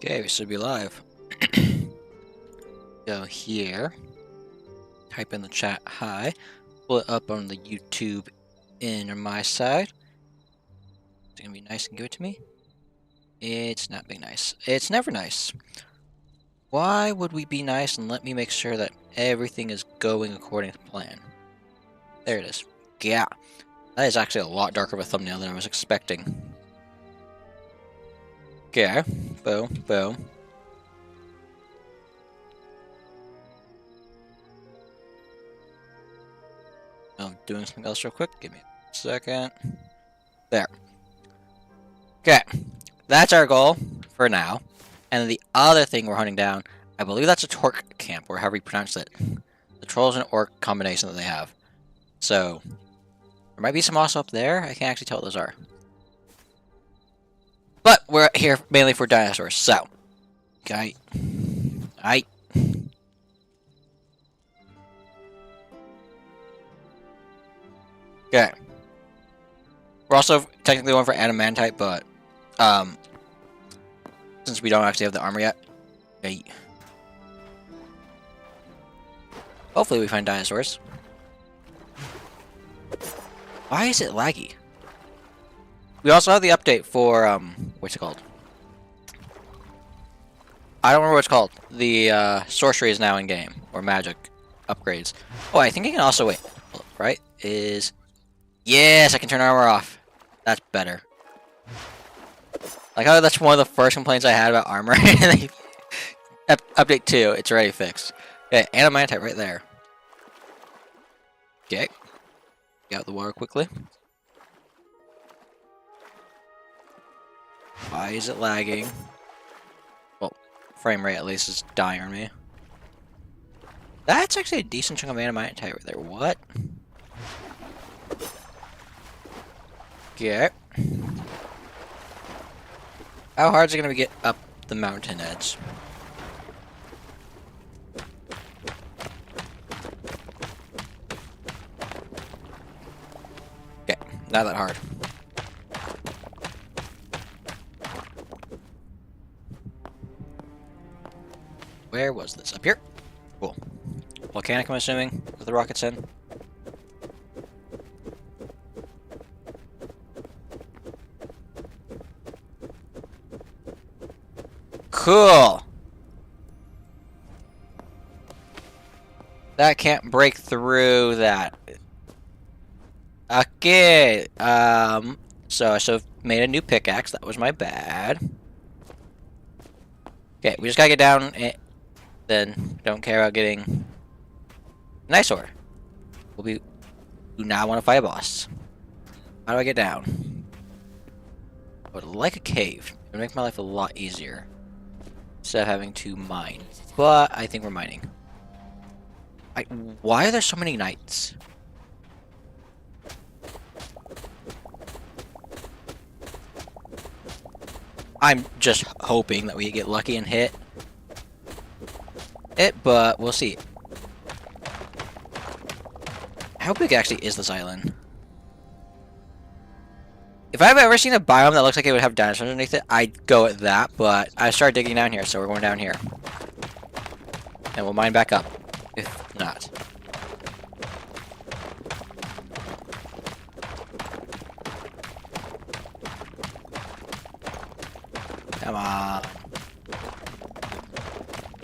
Okay, we should be live. Go here. Type in the chat hi. Pull it up on the YouTube in my side. It's gonna be nice and give it to me. It's not being nice. It's never nice. Why would we be nice and let me make sure that everything is going according to plan? There it is. Yeah. That is actually a lot darker of a thumbnail than I was expecting. Okay. Boom. Boom. I'm doing something else real quick. Give me a second. There. Okay. That's our goal for now. And the other thing we're hunting down, I believe that's a torc camp, or however you pronounce it. The trolls and orc combination that they have. So, there might be some also up there. I can't actually tell what those are. But we're here mainly for dinosaurs, so. Okay. Okay. We're also technically going for adamantite, but since we don't actually have the armor yet, okay. Hopefully we find dinosaurs. Why is it laggy? We also have the update for what's it called? I don't remember what it's called. The sorcery is now in game, or magic upgrades. Oh, I think I can also wait. Right? Yes, I can turn armor off. That's better. Like how that's one of the first complaints I had about armor. Update 2, it's already fixed. Okay, adamantite right there. Okay. Get out the water quickly. Why is it lagging? Well, frame rate at least is dying on me. That's actually a decent chunk of adamantite right there. What? Okay. How hard is it going to get up the mountain edge? Okay, not that hard. Where was this? Up here? Cool. Volcanic, I'm assuming, with the rockets in. Cool! That can't break through that. Okay, so I should have made a new pickaxe. That was my bad. Okay, we just gotta get down and then don't care about getting nice ore. Do not want to fight a boss. How do I get down? I would like a cave. It would make my life a lot easier. Instead of having to mine. But I think we're mining. Why are there so many knights? I'm just hoping that we get lucky and hit it, but we'll see. How big actually is this island? If I've ever seen a biome that looks like it would have dinosaurs underneath it, I'd go at that, but I started digging down here, so we're going down here. And we'll mine back up, if not. Come on.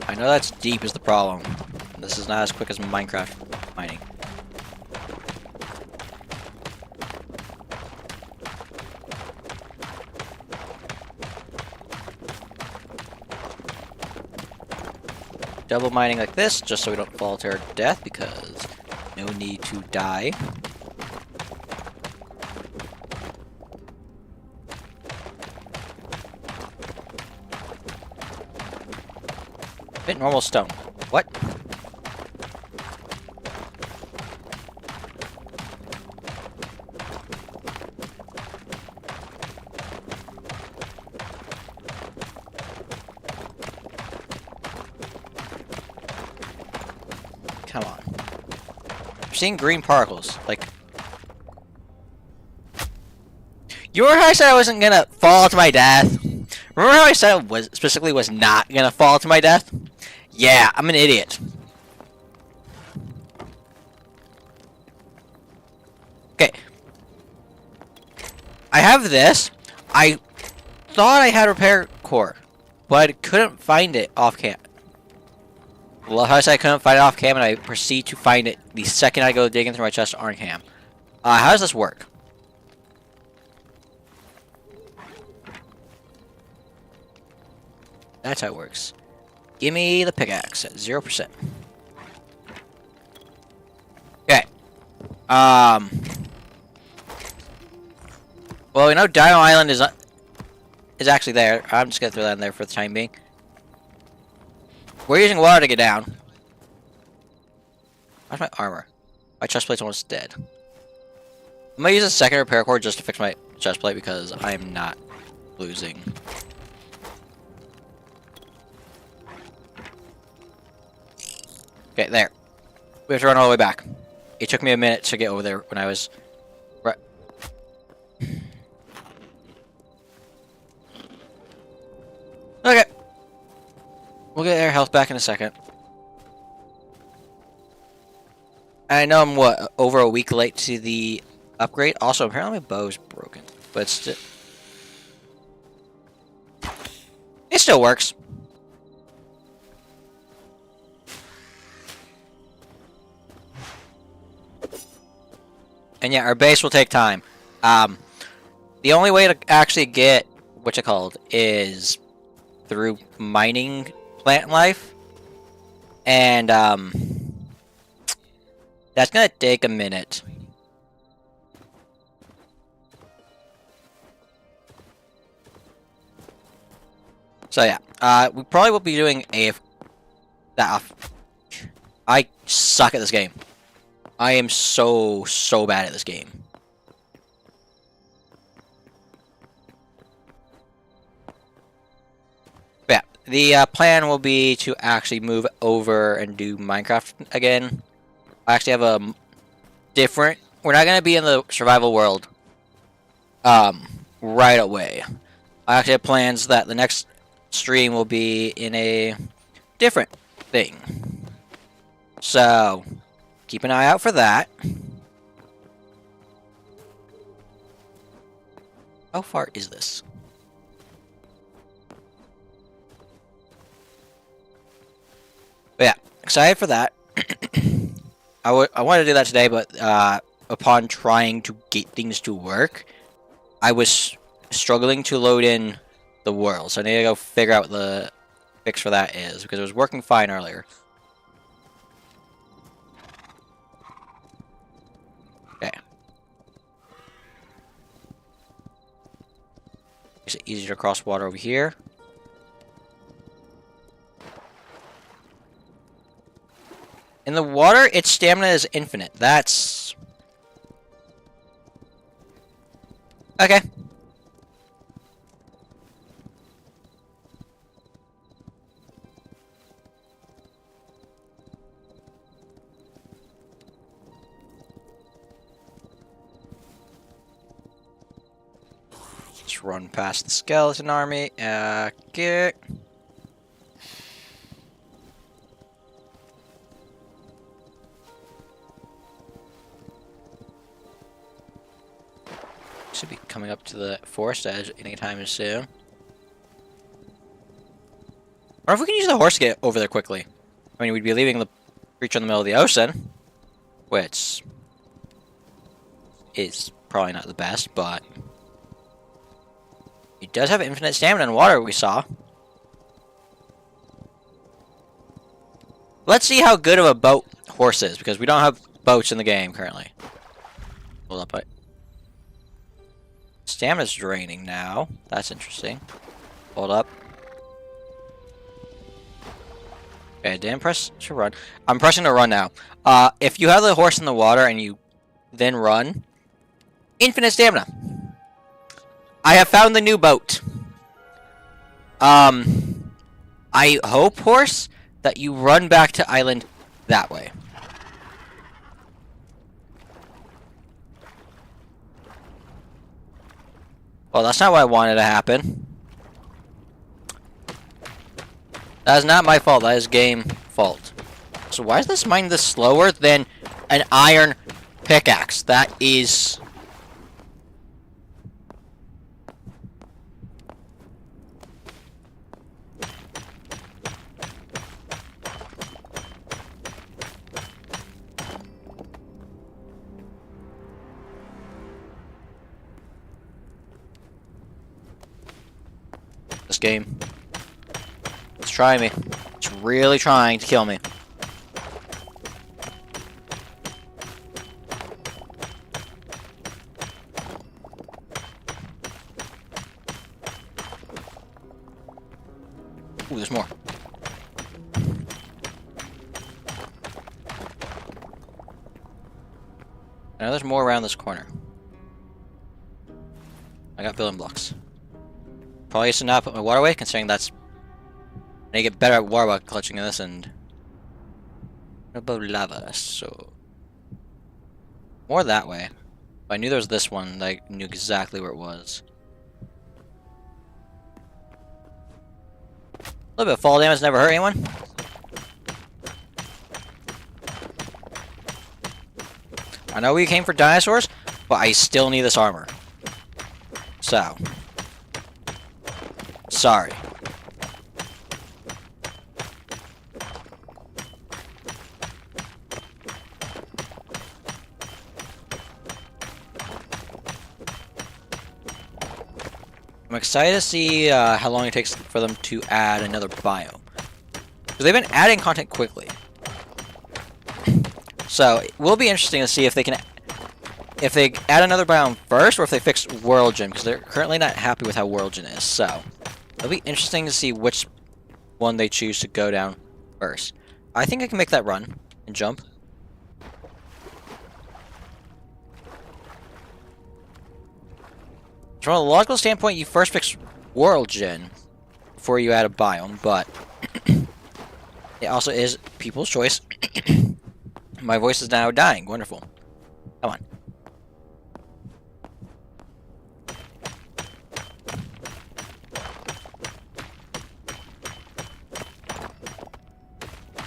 I know that's deep is the problem. This is not as quick as Minecraft mining. Double mining like this, just so we don't fall to our death, because no need to die. Bit normal stone. What? Come on. I'm seeing green particles. Like, you remember how I said I wasn't gonna fall to my death? Remember how I said it was specifically was not gonna fall to my death? Yeah, I'm an idiot. Okay. I have this. I thought I had repair core, but I couldn't find it off cam. Well, how I said I couldn't find it off cam, and I proceed to find it the second I go digging through my chest on cam. How does this work? That's how it works. Give me the pickaxe at 0%. Okay. Well, we know Dino Island is actually there. I'm just gonna throw that in there for the time being. We're using water to get down. Where's my armor? My chest plate's almost dead. I'm gonna use a second repair core just to fix my chest plate because I'm not losing. Okay, there. We have to run all the way back. It took me a minute to get over there when I was... Right. Okay. We'll get our health back in a second. I know I'm, what, over a week late to the upgrade. Also, apparently my bow's broken. But it still works. And yeah, our base will take time. The only way to actually get what's it called is through mining plant life. And that's gonna take a minute. So yeah, we probably will be doing that. I suck at this game. I am so bad at this game. But yeah, the plan will be to actually move over and do Minecraft again. I actually have a different... We're not going to be in the survival world right away. I actually have plans that the next stream will be in a different thing. So... keep an eye out for that. How far is this? But yeah, excited for that. I wanted to do that today, but upon trying to get things to work, I was struggling to load in the world. So I need to go figure out what the fix for that is, because it was working fine earlier. Okay. Makes it easier to cross water over here. In the water, its stamina is infinite. That's... okay. Just run past the skeleton army. Okay. Should be coming up to the forest edge anytime soon. Or if we can use the horse to get over there quickly. I mean, we'd be leaving the creature in the middle of the ocean, which is probably not the best, but it does have infinite stamina in water, we saw. Let's see how good of a boat horse is, because we don't have boats in the game currently. Hold up, stamina's draining now. That's interesting. Hold up. Okay, I didn't press to run. I'm pressing to run now. If you have the horse in the water and you then run, infinite stamina. I have found the new boat. I hope, horse, that you run back to island that way. Well, that's not what I wanted to happen. That is not my fault. That is game fault. So why is this mine this slower than an iron pickaxe? That is... This game. It's trying me. It's really trying to kill me. Ooh, there's more. I know there's more around this corner. I got building blocks. Probably should not put my water away, considering that's... I need to get better at water clutching in this, and... What about lava? So... More that way. If I knew there was this one, I knew exactly where it was. A little bit of fall damage never hurt anyone. I know we came for dinosaurs, but I still need this armor. So... Sorry. I'm excited to see how long it takes for them to add another biome. Because they've been adding content quickly. So, it will be interesting to see if they can... If they add another biome first, or if they fix World Gym, because they're currently not happy with how World Gym is, so... It'll be interesting to see which one they choose to go down first. I think I can make that run and jump. From a logical standpoint, you first fix World Gen before you add a biome, but it also is people's choice. My voice is now dying. Wonderful. Come on.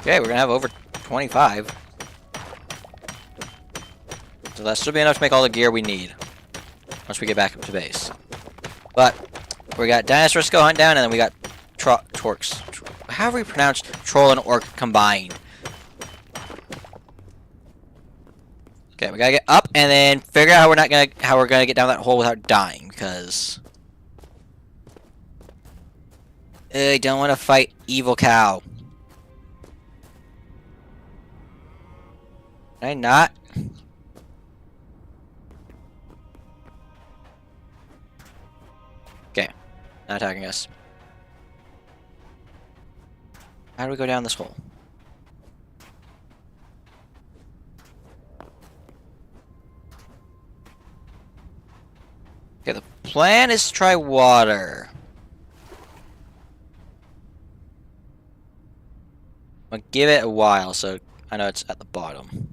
Okay, we're gonna have over 25. So that should be enough to make all the gear we need once we get back up to base. But we got dinosaurs to go hunt down, and then we got torcs. How do we pronounce troll and orc combined? Okay, we gotta get up and then figure out how we're gonna get down that hole without dying, because I don't want to fight evil cow. Can I not? Okay, not attacking us. How do we go down this hole? Okay, the plan is to try water. I'll give it a while, so I know it's at the bottom.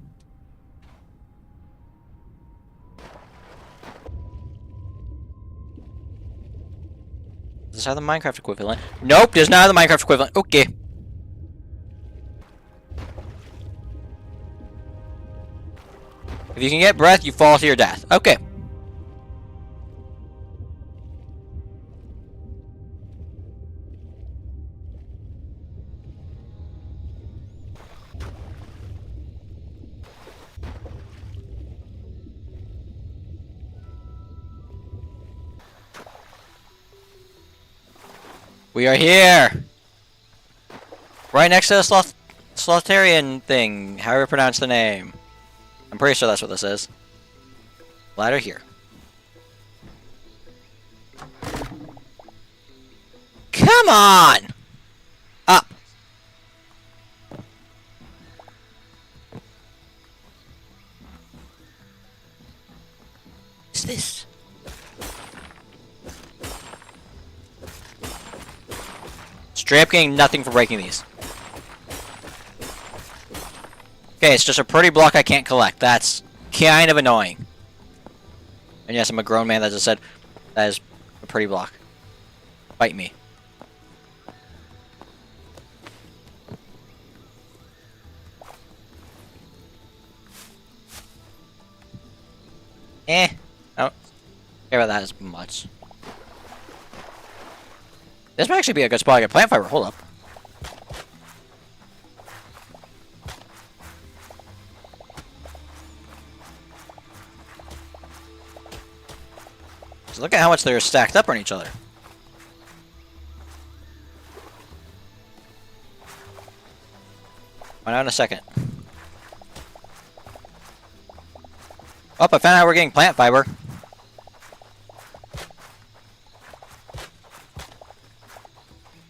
Does this have the Minecraft equivalent? Nope, does not have the Minecraft equivalent. Okay. If you can get breath, you fall to your death. Okay. We are here! Right next to the Slotharian thing, however you pronounce the name. I'm pretty sure that's what this is. Ladder here. Come on! Up! What's this? Straight up getting nothing for breaking these. Okay, it's just a pretty block I can't collect. That's kind of annoying. And yes, I'm a grown man that just said that is a pretty block. Fight me. I don't care about that as much. This might actually be a good spot to get plant fiber. Hold up. So look at how much they're stacked up on each other. Find out in a second. Oh, I found out we're getting plant fiber.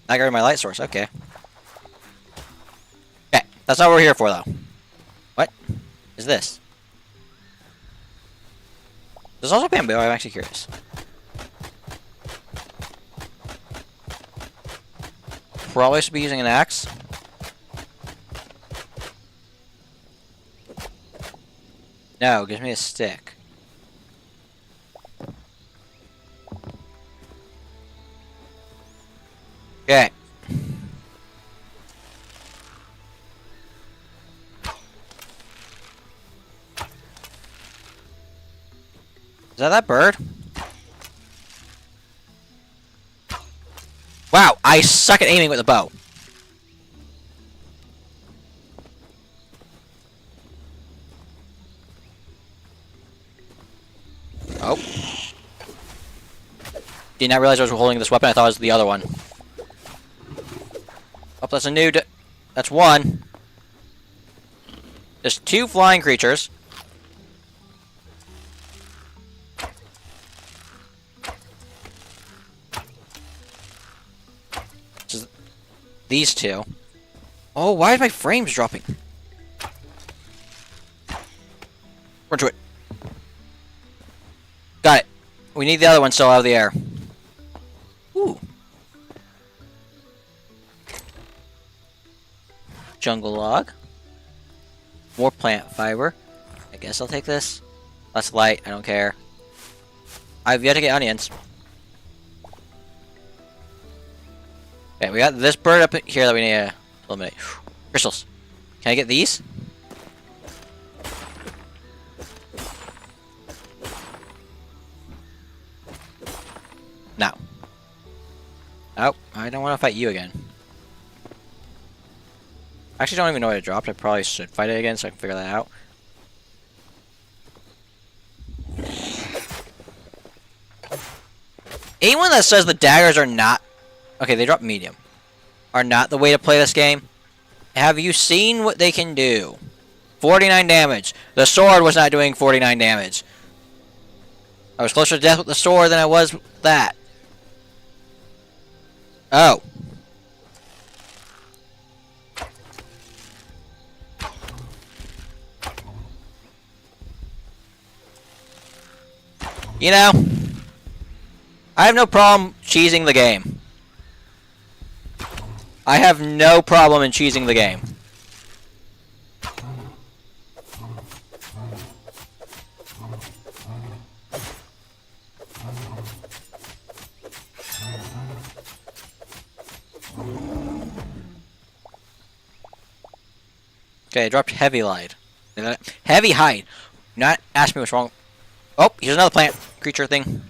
I got my light source. Okay. Okay, that's not what we're here for, though. What is this? There's also bamboo. I'm actually curious. Probably should be using an axe. No, gives me a stick. Okay. Is that bird? Wow, I suck at aiming with a bow. Oh. Did not realize I was holding this weapon. I thought it was the other one. Oh, that's a new... That's one. There's two flying creatures. Just these two. Oh, why is my frames dropping? Run to it. Got it. We need the other one still out of the air. Ooh. Jungle log. More plant fiber. I guess I'll take this. Less light. I don't care. I've yet to get onions. Okay, we got this bird up here that we need to eliminate. Crystals. Can I get these? No. Oh, I don't want to fight you again. I actually don't even know what it dropped. I probably should fight it again so I can figure that out. Anyone that says the daggers are not... Okay, they drop medium. Are not the way to play this game. Have you seen what they can do? 49 damage. The sword was not doing 49 damage. I was closer to death with the sword than I was with that. Oh. You know, I have no problem cheesing the game. I have no problem in cheesing the game. Okay, I dropped heavy light. Heavy hide. Not ask me what's wrong. Oh, here's another plant creature thing.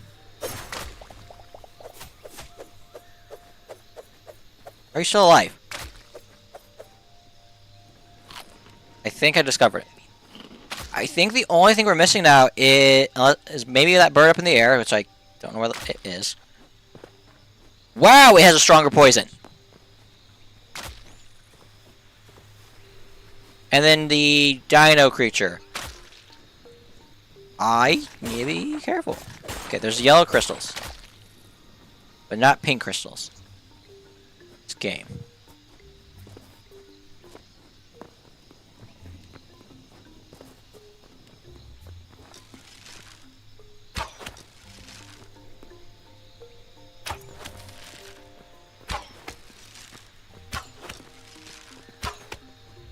Are you still alive? I think I discovered it. I think the only thing we're missing now is maybe that bird up in the air, which I don't know where it is. Wow, it has a stronger poison. And then the dino creature. I need to be careful. Okay, there's yellow crystals. But not pink crystals. This game.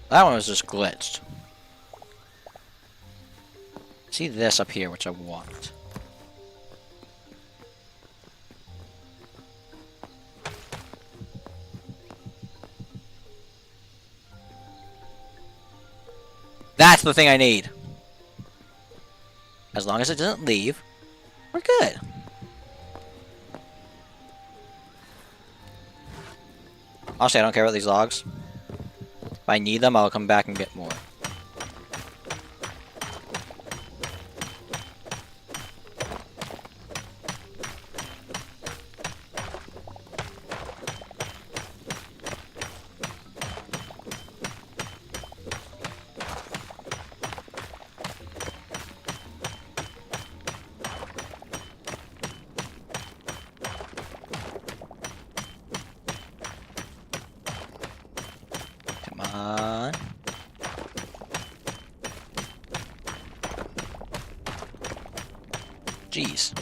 That one was just glitched. See this up here, which I want. That's the thing I need. As long as it doesn't leave, we're good. Honestly, I don't care about these logs. If I need them, I'll come back and get more. Come on. Jeez.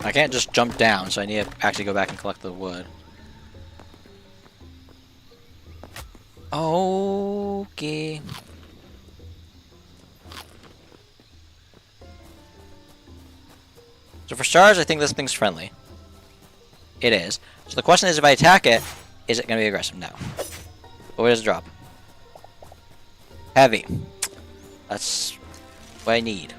I can't just jump down, so I need to actually go back and collect the wood. Okay. So for stars, I think this thing's friendly. It is. So the question is, if I attack it, is it going to be aggressive? No. But what does it drop? Heavy. That's what I need.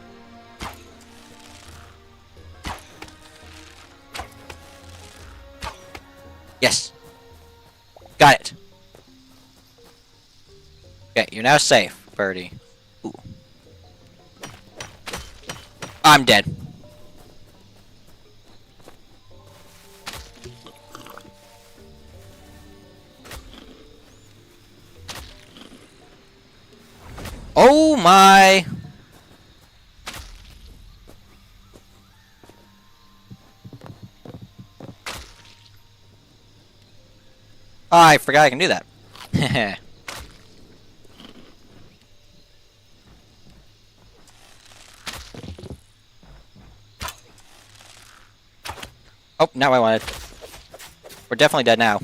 Yes. Got it. Okay, you're now safe, birdie. Ooh. I'm dead. Oh my! Oh, I forgot I can do that. Oh, now I want it. We're definitely dead now.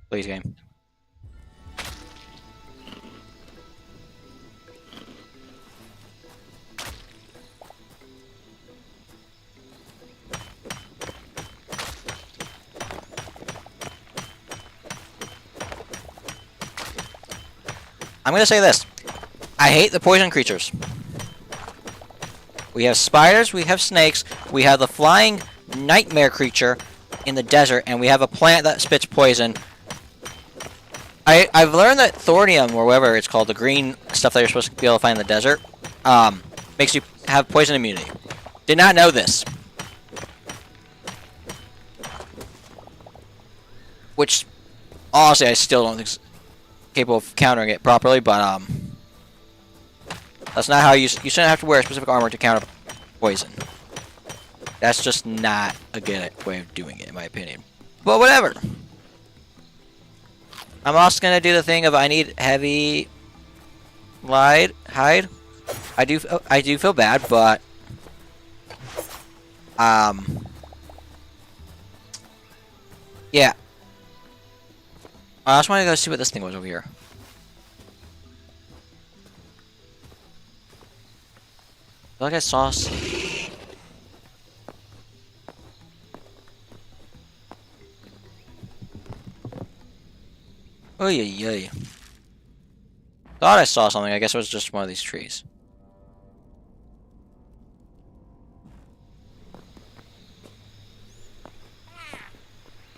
Please, game. I'm gonna say this. I hate the poison creatures. We have spiders, we have snakes, we have the flying nightmare creature in the desert, and we have a plant that spits poison. I've learned that thorium, or whatever it's called, the green stuff that you're supposed to be able to find in the desert, makes you have poison immunity. Did not know this. Which, honestly, I still don't think is capable of countering it properly, but, that's not how you shouldn't have to wear specific armor to counter poison. That's just not a good way of doing it, in my opinion. But whatever. I'm also gonna do the thing of I need heavy hide. I do feel bad, but yeah. I just want to go see what this thing was over here. I feel like I saw. Oy, oy, oy. Thought I saw something. I guess it was just one of these trees.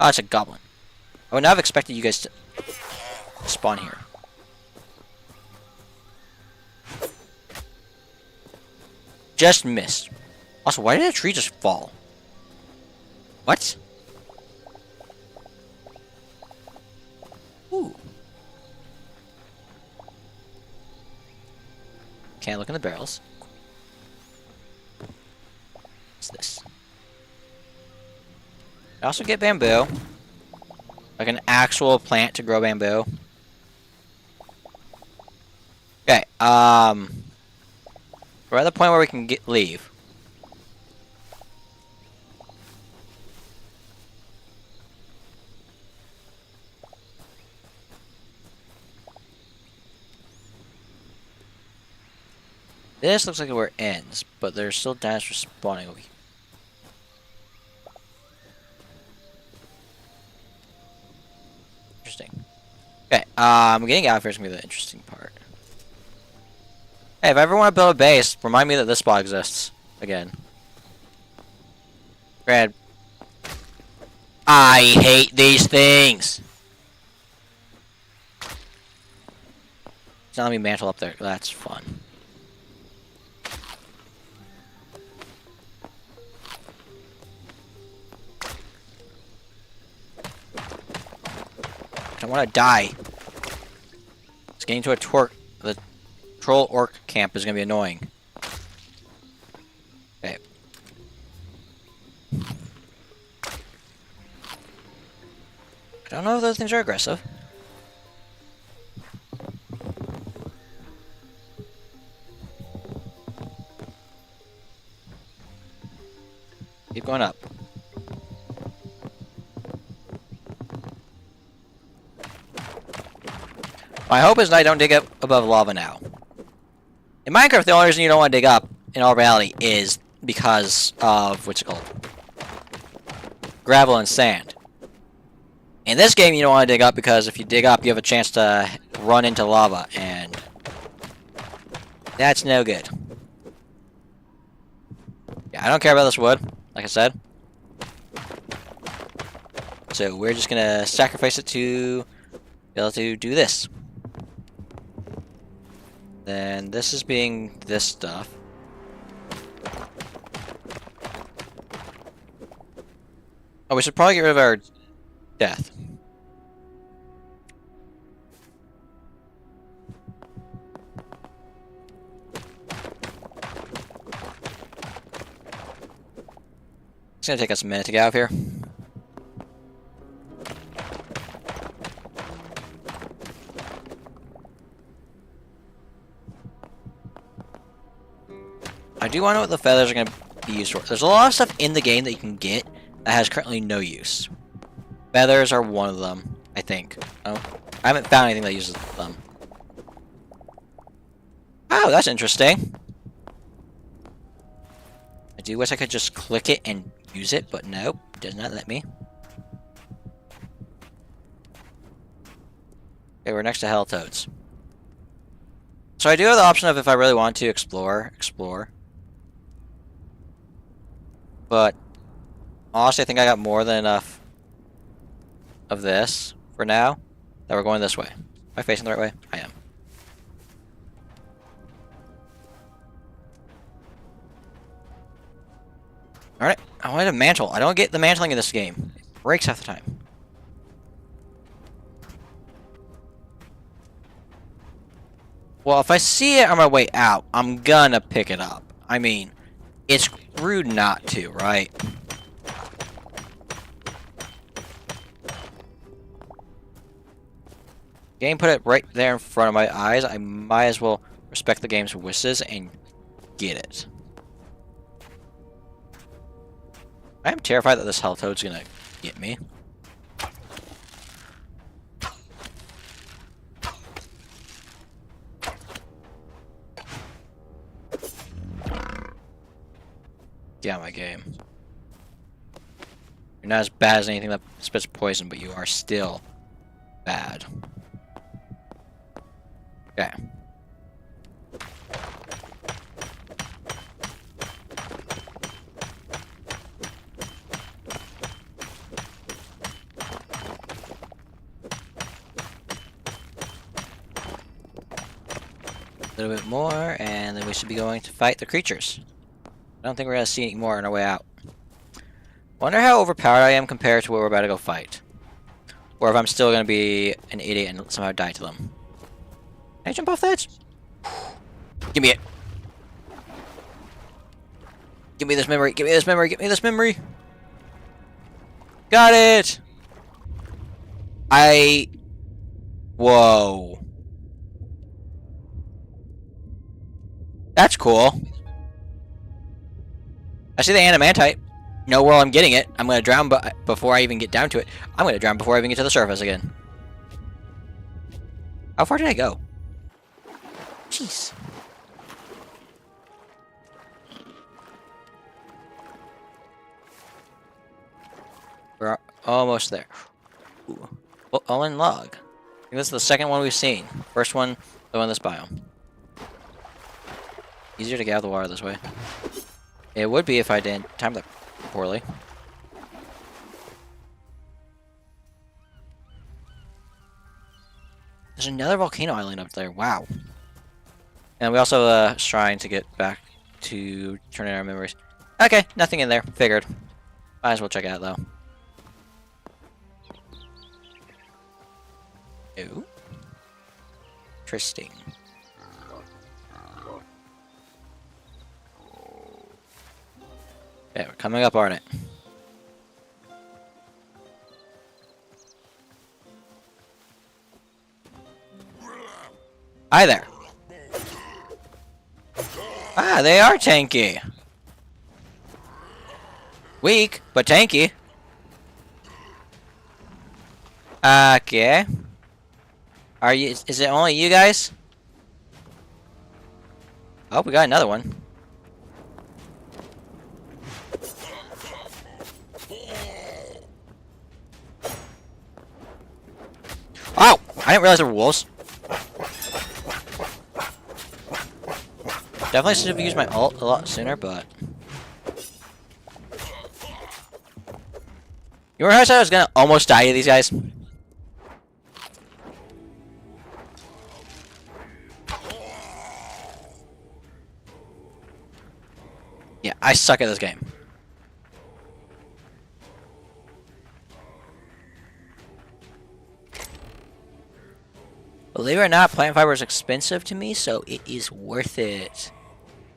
Oh, it's a goblin. I would not have expected you guys to spawn here. Just missed. Also, why did that tree just fall? What? Ooh. Can't look in the barrels. What's this? I also get bamboo. Like an actual plant to grow bamboo. Okay, we're at the point where we can leave. This looks like where it ends, but there's still dinosaurs spawning over here. Interesting. Okay, getting out of here is gonna be the interesting part. Hey, if I ever want to build a base, remind me that this spot exists again. Brad, I hate these things. It's not letting me mantle up there. That's fun. I don't want to die. It's getting to a the troll orc camp is going to be annoying. Okay. I don't know if those things are aggressive. Keep going up. My hope is I don't dig up above lava now. In Minecraft, the only reason you don't want to dig up, in all reality, is because of, what's it called? Gravel and sand. In this game, you don't want to dig up because if you dig up, you have a chance to run into lava, and that's no good. Yeah, I don't care about this wood, like I said. So we're just gonna sacrifice it to be able to do this. Then this is being this stuff. Oh, we should probably get rid of our death. It's gonna take us a minute to get out of here. I do want to know what the feathers are going to be used for. There's a lot of stuff in the game that you can get that has currently no use. Feathers are one of them, I think. Oh, I haven't found anything that uses them. Oh, that's interesting. I do wish I could just click it and use it, but nope, does not let me. Okay, we're next to hell toads. So I do have the option of if I really want to explore. But honestly, I think I got more than enough of this for now that we're going this way. Am I facing the right way? I am. Alright, I wanted a mantle. I don't get the mantling in this game. It breaks half the time. Well, if I see it on my way out, I'm gonna pick it up. I mean, it's rude not to, right? Game put it right there in front of my eyes. I might as well respect the game's wishes and get it. I am terrified that this hell toad's gonna get me. Get out of my game. You're not as bad as anything that spits poison, but you are still bad. Okay. A little bit more, and then we should be going to fight the creatures. I don't think we're going to see any more on our way out. Wonder how overpowered I am compared to what we're about to go fight. Or if I'm still going to be an idiot and somehow die to them. Can I jump off that? Give me it. Give me this memory. Give me this memory. Give me this memory. Got it. Whoa. That's cool. I see the animantite. Know where I'm getting it. I'm gonna drown before I even get down to it. I'm gonna drown before I even get to the surface again. How far did I go? Jeez. almost there. Ooh. Well, Owen log. I think this is the second one we've seen. First one, the one in this biome. Easier to get out of the water this way. It would be if I didn't time that poorly. There's another volcano island up there. Wow. And we also trying to get back to turn in our memories. Okay, nothing in there. Figured. Might as well check it out though. Ooh. Interesting. Yeah, we're coming up, aren't it? Hi there. Ah, they are tanky. Weak, but tanky. Okay. Are you? Is it only you guys? Oh, we got another one. Oh! I didn't realize there were wolves. Definitely should have used my ult a lot sooner, but... You remember how I said I was gonna almost die to these guys? Yeah, I suck at this game. Believe it or not, plant fiber is expensive to me, so it is worth it.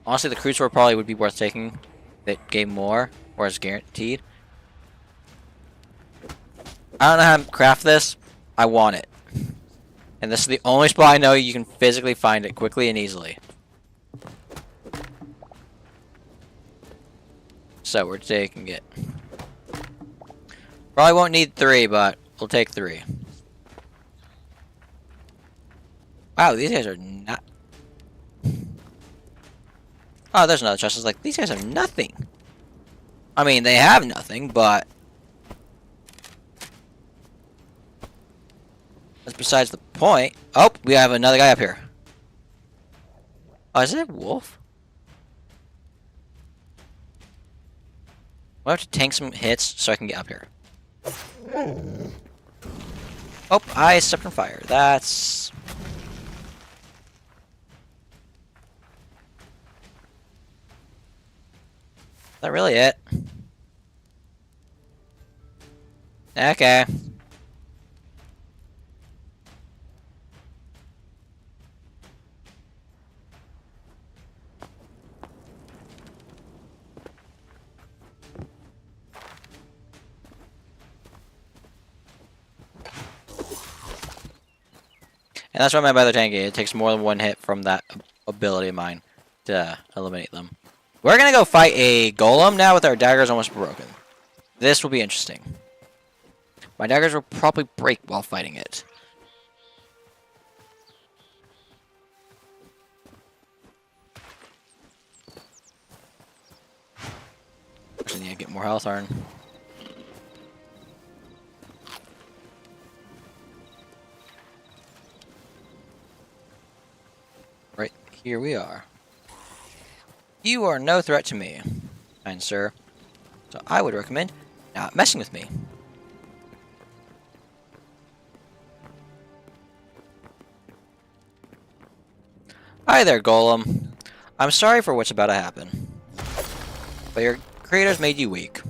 Honestly, the crude sword probably would be worth taking. That gave more, or is guaranteed. I don't know how to craft this. I want it. And this is the only spot I know you can physically find it quickly and easily. So we're taking it. Probably won't need 3, but we'll take 3. Wow, these guys are not... Oh, there's another chest. I was like, these guys have nothing. I mean, they have nothing, but... That's besides the point. Oh, we have another guy up here. Oh, is it a wolf? I have to tank some hits so I can get up here. Oh, I stepped on fire. That's... Is that really it? Okay. And that's what I meant by the tanky. It takes more than one hit from that ability of mine to eliminate them. We're gonna go fight a golem now with our daggers almost broken. This will be interesting. My daggers will probably break while fighting it. Actually need to get more health on. Right, here we are. You are no threat to me, kind sir. So I would recommend not messing with me. Hi there, Golem. I'm sorry for what's about to happen. But your creators made you weak.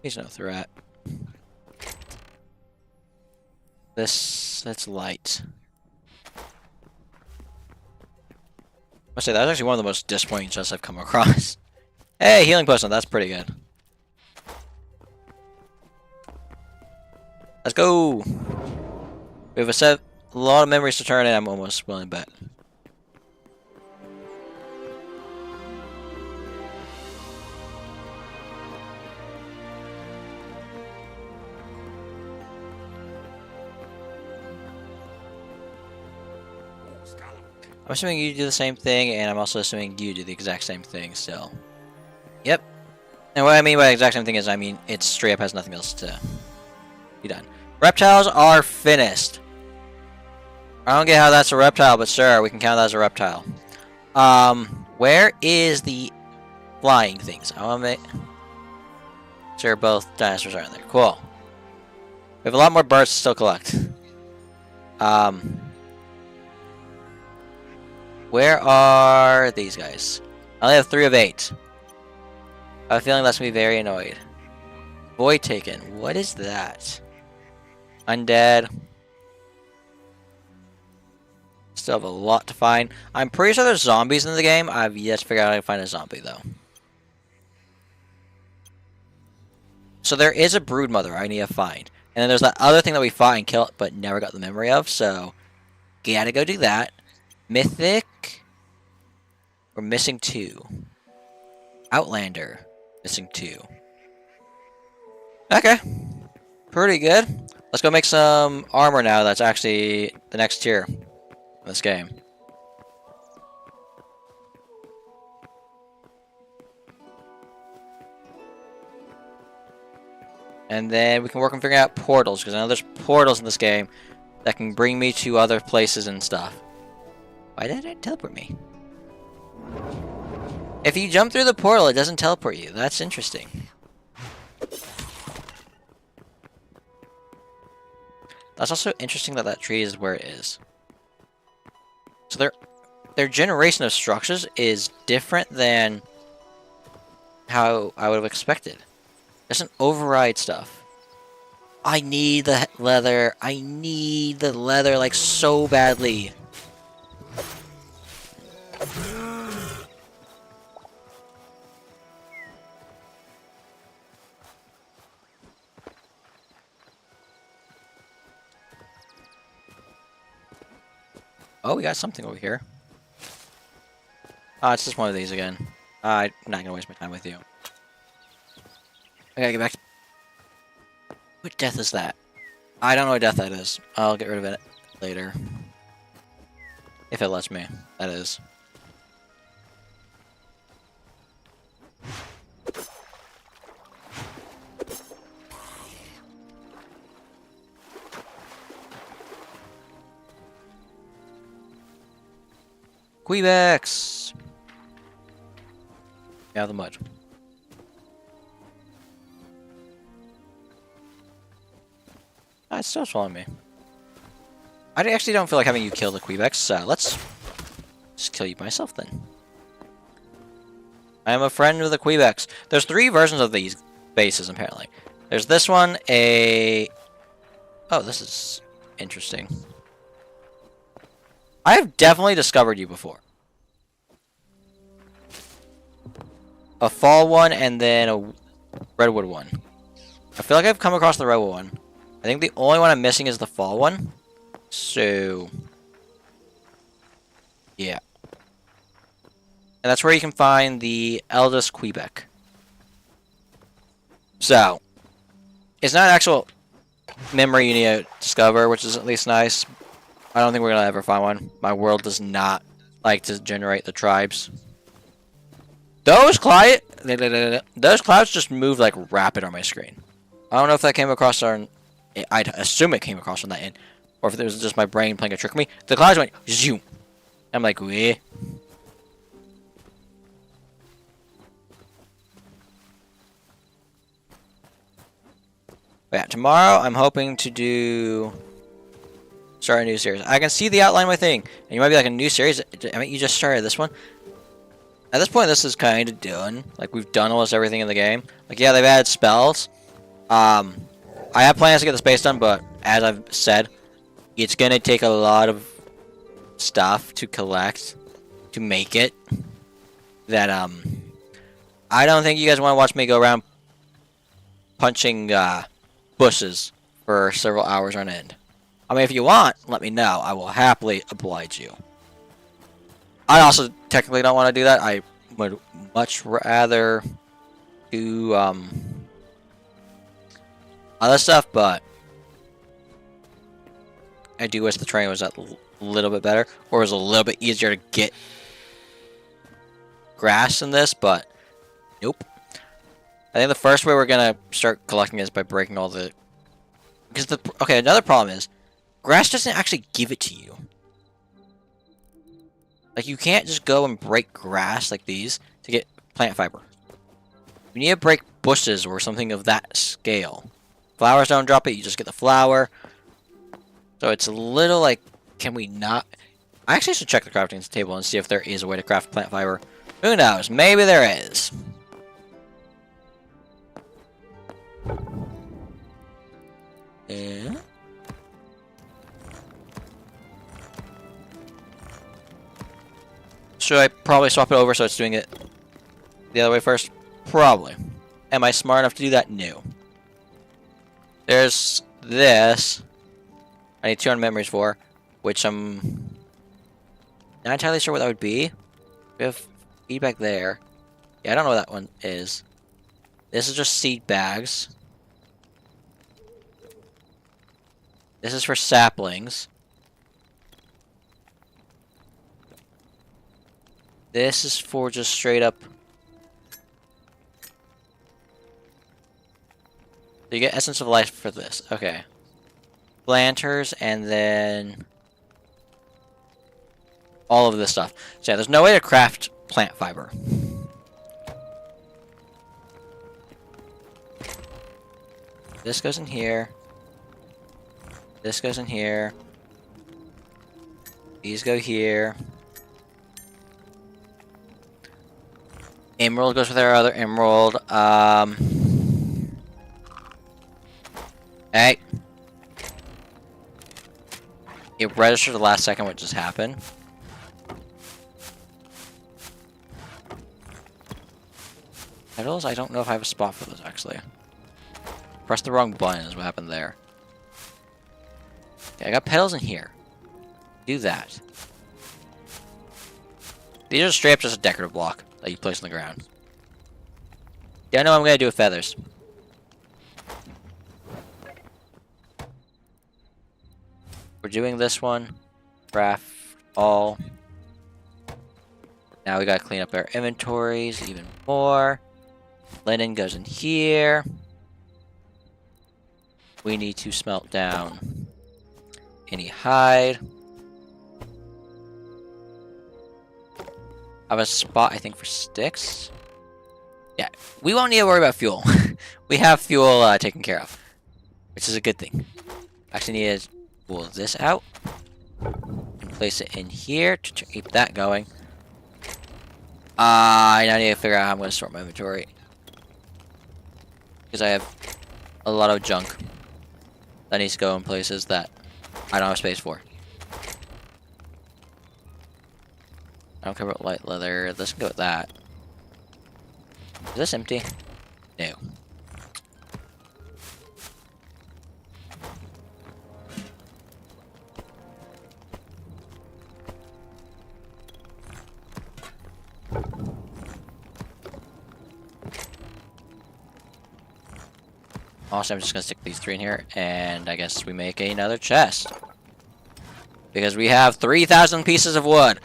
He's no threat. That's light. I say that's actually one of the most disappointing chests I've come across. Hey, healing potion, that's pretty good. Let's go. We have a lot of memories to turn in. I'm almost willing to bet. I'm assuming you do the same thing, and I'm also assuming you do the exact same thing, so... Yep. And what I mean by the exact same thing is, I mean, it straight up has nothing else to be done. Reptiles are finished. I don't get how that's a reptile, but sure, we can count that as a reptile. Where is the flying things? I want to make sure both dinosaurs are in there. Cool. We have a lot more birds to still collect. Where are these guys? I only have 3 of 8. I have a feeling that's going to be very annoyed. Void taken. What is that? Undead. Still have a lot to find. I'm pretty sure there's zombies in the game. I've yet to figure out how to find a zombie, though. So there is a broodmother I need to find. And then there's that other thing that we fought and killed, but never got the memory of. So, gotta go do that. Mythic. We're missing 2. Outlander. Missing 2. Okay. Pretty good. Let's go make some armor now. That's actually the next tier in this game. And then we can work on figuring out portals, because I know there's portals in this game that can bring me to other places and stuff. Why did it teleport me? If you jump through the portal, it doesn't teleport you. That's interesting. That's also interesting that that tree is where it is. So their generation of structures is different than how I would have expected. Doesn't override stuff. I need the leather. I need the leather like so badly. Oh, we got something over here. Oh, it's just one of these again. I'm not gonna waste my time with you. I gotta get back. What death is that? I don't know what death that is. I'll get rid of it later. If it lets me, that is. Quebecs! Out of the mud. It's still following me. I actually don't feel like having you kill the Quebecs. Let's just kill you myself then. I am a friend of the Quebecs. There's 3 versions of these bases apparently. There's this one, Oh, this is interesting. I have definitely discovered you before. A fall one and then a redwood one. I feel like I've come across the redwood one. I think the only one I'm missing is the fall one. So, yeah. And that's where you can find the eldest Quebec. So, it's not an actual memory you need to discover, which is at least nice. I don't think we're going to ever find one. My world does not like to generate the tribes. Those clouds just moved like rapid on my screen. I don't know if that came across on... I'd assume it came across on that end. Or if it was just my brain playing a trick on me. The clouds went zoom. I'm like, weh. But yeah, tomorrow I'm hoping to start a new series. I can see the outline of my thing. And you might be like, a new series? I mean, you just started this one? At this point, this is kind of done. Like, we've done almost everything in the game. Like, yeah, they've added spells. I have plans to get the space done, but as I've said, it's going to take a lot of stuff to collect to make it. That, I don't think you guys want to watch me go around punching, bushes for several hours on end. I mean, if you want, let me know. I will happily oblige you. I also technically don't want to do that. I would much rather do, other stuff, but I do wish the train was at a little bit better, or it was a little bit easier to get grass in this, but nope. I think the first way we're gonna start collecting is by breaking all the... Because okay, another problem is, grass doesn't actually give it to you. Like, you can't just go and break grass like these to get plant fiber. You need to break bushes or something of that scale. Flowers don't drop it, you just get the flower. So it's a little like, can we not... I actually should check the crafting table and see if there is a way to craft plant fiber. Who knows? Maybe there is. Yeah. Should I probably swap it over so it's doing it the other way first? Probably. Am I smart enough to do that? No. There's this. I need 200 memories for, which I'm not entirely sure what that would be. We have feedback there. Yeah, I don't know what that one is. This is just seed bags. This is for saplings. This is for just straight up... So you get Essence of Life for this. Okay. Planters, and then... all of this stuff. So yeah, there's no way to craft plant fiber. This goes in here. This goes in here. These go here. Emerald goes with our other emerald. Hey. It registered the last second what just happened. Petals? I don't know if I have a spot for those, actually. Press the wrong button is what happened there. Okay, I got petals in here. Do that. These are straight up just a decorative block that you place on the ground. Yeah, I know what I'm gonna do with feathers. We're doing this one. Craft all. Now we gotta clean up our inventories even more. Linen goes in here. We need to smelt down any hide. I have a spot, I think, for sticks. Yeah, we won't need to worry about fuel. We have fuel taken care of, which is a good thing. Actually need to pull this out and place it in here to keep that going. I now need to figure out how I'm going to sort my inventory, because I have a lot of junk that needs to go in places that I don't have space for. I don't care about light leather. Let's go with that. Is this empty? No. Also, I'm just gonna stick these 3 in here, and I guess we make another chest. Because we have 3,000 pieces of wood.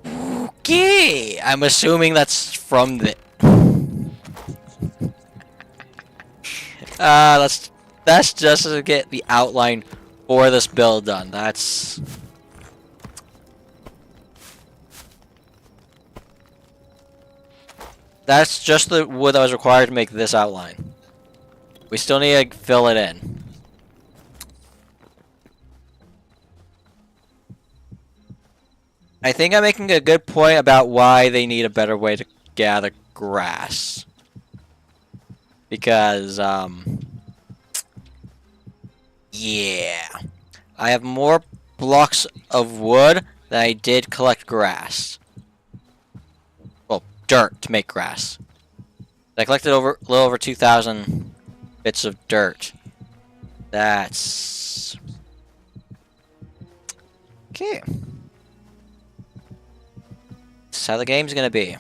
Okay, I'm assuming that's from the... that's just to get the outline for this build done. That's just the wood that was required to make this outline. We still need to fill it in. I think I'm making a good point about why they need a better way to gather grass. Because, yeah. I have more blocks of wood than I did collect grass. Well, dirt to make grass. I collected a little over 2,000 bits of dirt. That's... okay. This is how the game's gonna be.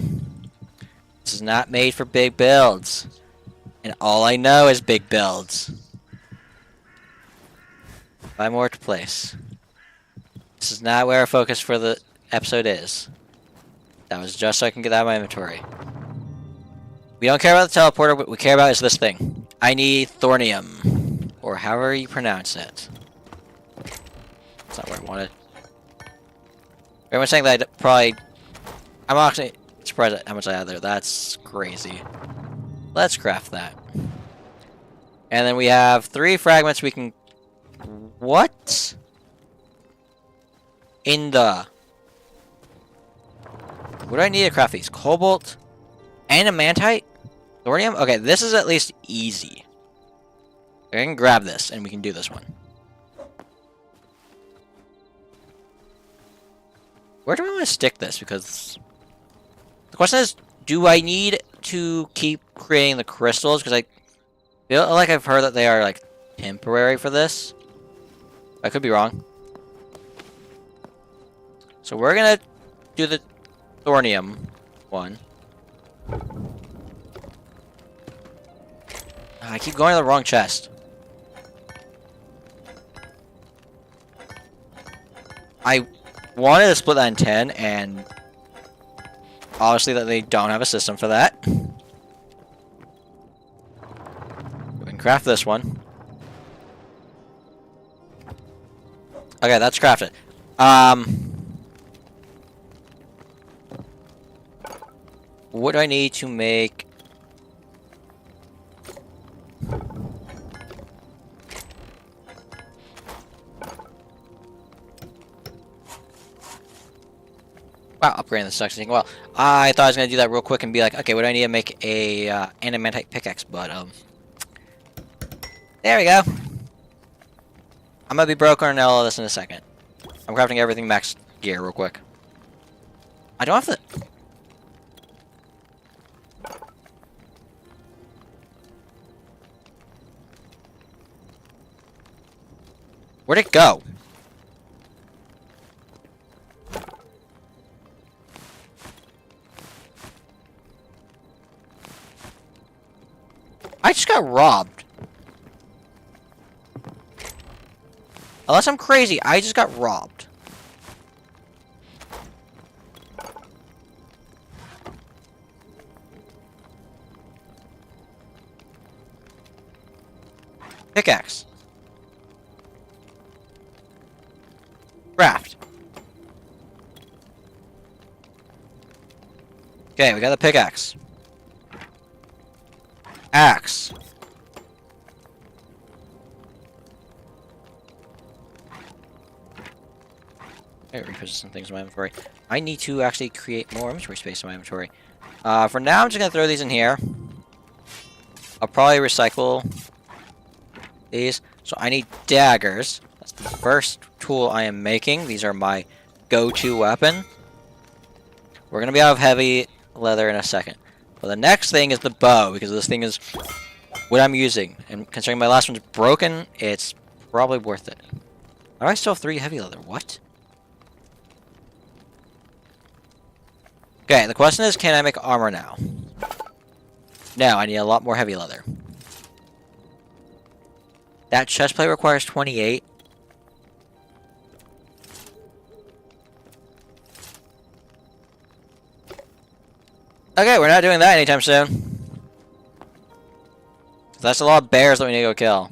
This is not made for big builds. And all I know is big builds. 5 more to place. This is not where our focus for the episode is. That was just so I can get that out of my inventory. We don't care about the teleporter. What we care about is this thing. I need thornium. Or however you pronounce it. That's not what I wanted. Everyone's saying that I'm actually surprised at how much I have there. That's crazy. Let's craft that. And then we have 3 fragments we can... What? In the... What do I need to craft these? Cobalt? Adamantite? Thorium? Okay, this is at least easy. I can grab this, and we can do this one. Where do I want to stick this? Because... The question is, do I need to keep creating the crystals? Because I feel like I've heard that they are, like, temporary for this. I could be wrong. So we're gonna do the thornium one. I keep going to the wrong chest. I wanted to split that in 10, and obviously that they don't have a system for that. We can craft this one. Okay, that's crafted. What do I need to make? Wow, upgrading the sucks. Well, I thought I was gonna do that real quick and be like, okay, what do I need to make a adamantite pickaxe? But there we go. I'm gonna be broke on all of this in a second. I'm crafting everything max gear real quick. I don't have to. Where'd it go? I just got robbed. Unless I'm crazy, I just got robbed. Pickaxe. Craft. Okay, we got the pickaxe. Axe. I repurchase some things in my inventory. I need to actually create more inventory space in my inventory. For now, I'm just gonna throw these in here. I'll probably recycle these. So I need daggers. That's the first tool I am making. These are my go-to weapon. We're gonna be out of heavy leather in a second. But the next thing is the bow, because this thing is what I'm using. And considering my last one's broken, it's probably worth it. Why do I still have 3 heavy leather? What? Okay, the question is, can I make armor now? No, I need a lot more heavy leather. That chestplate requires 28. Okay, we're not doing that anytime soon. That's a lot of bears that we need to go kill.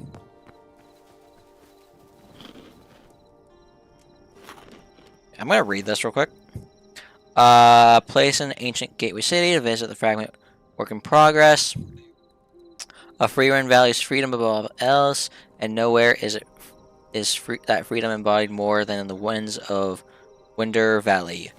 I'm gonna read this real quick. Place in ancient gateway city to visit the fragment work in progress. A free run values freedom above all else, and nowhere is that freedom embodied more than in the winds of Winder Valley.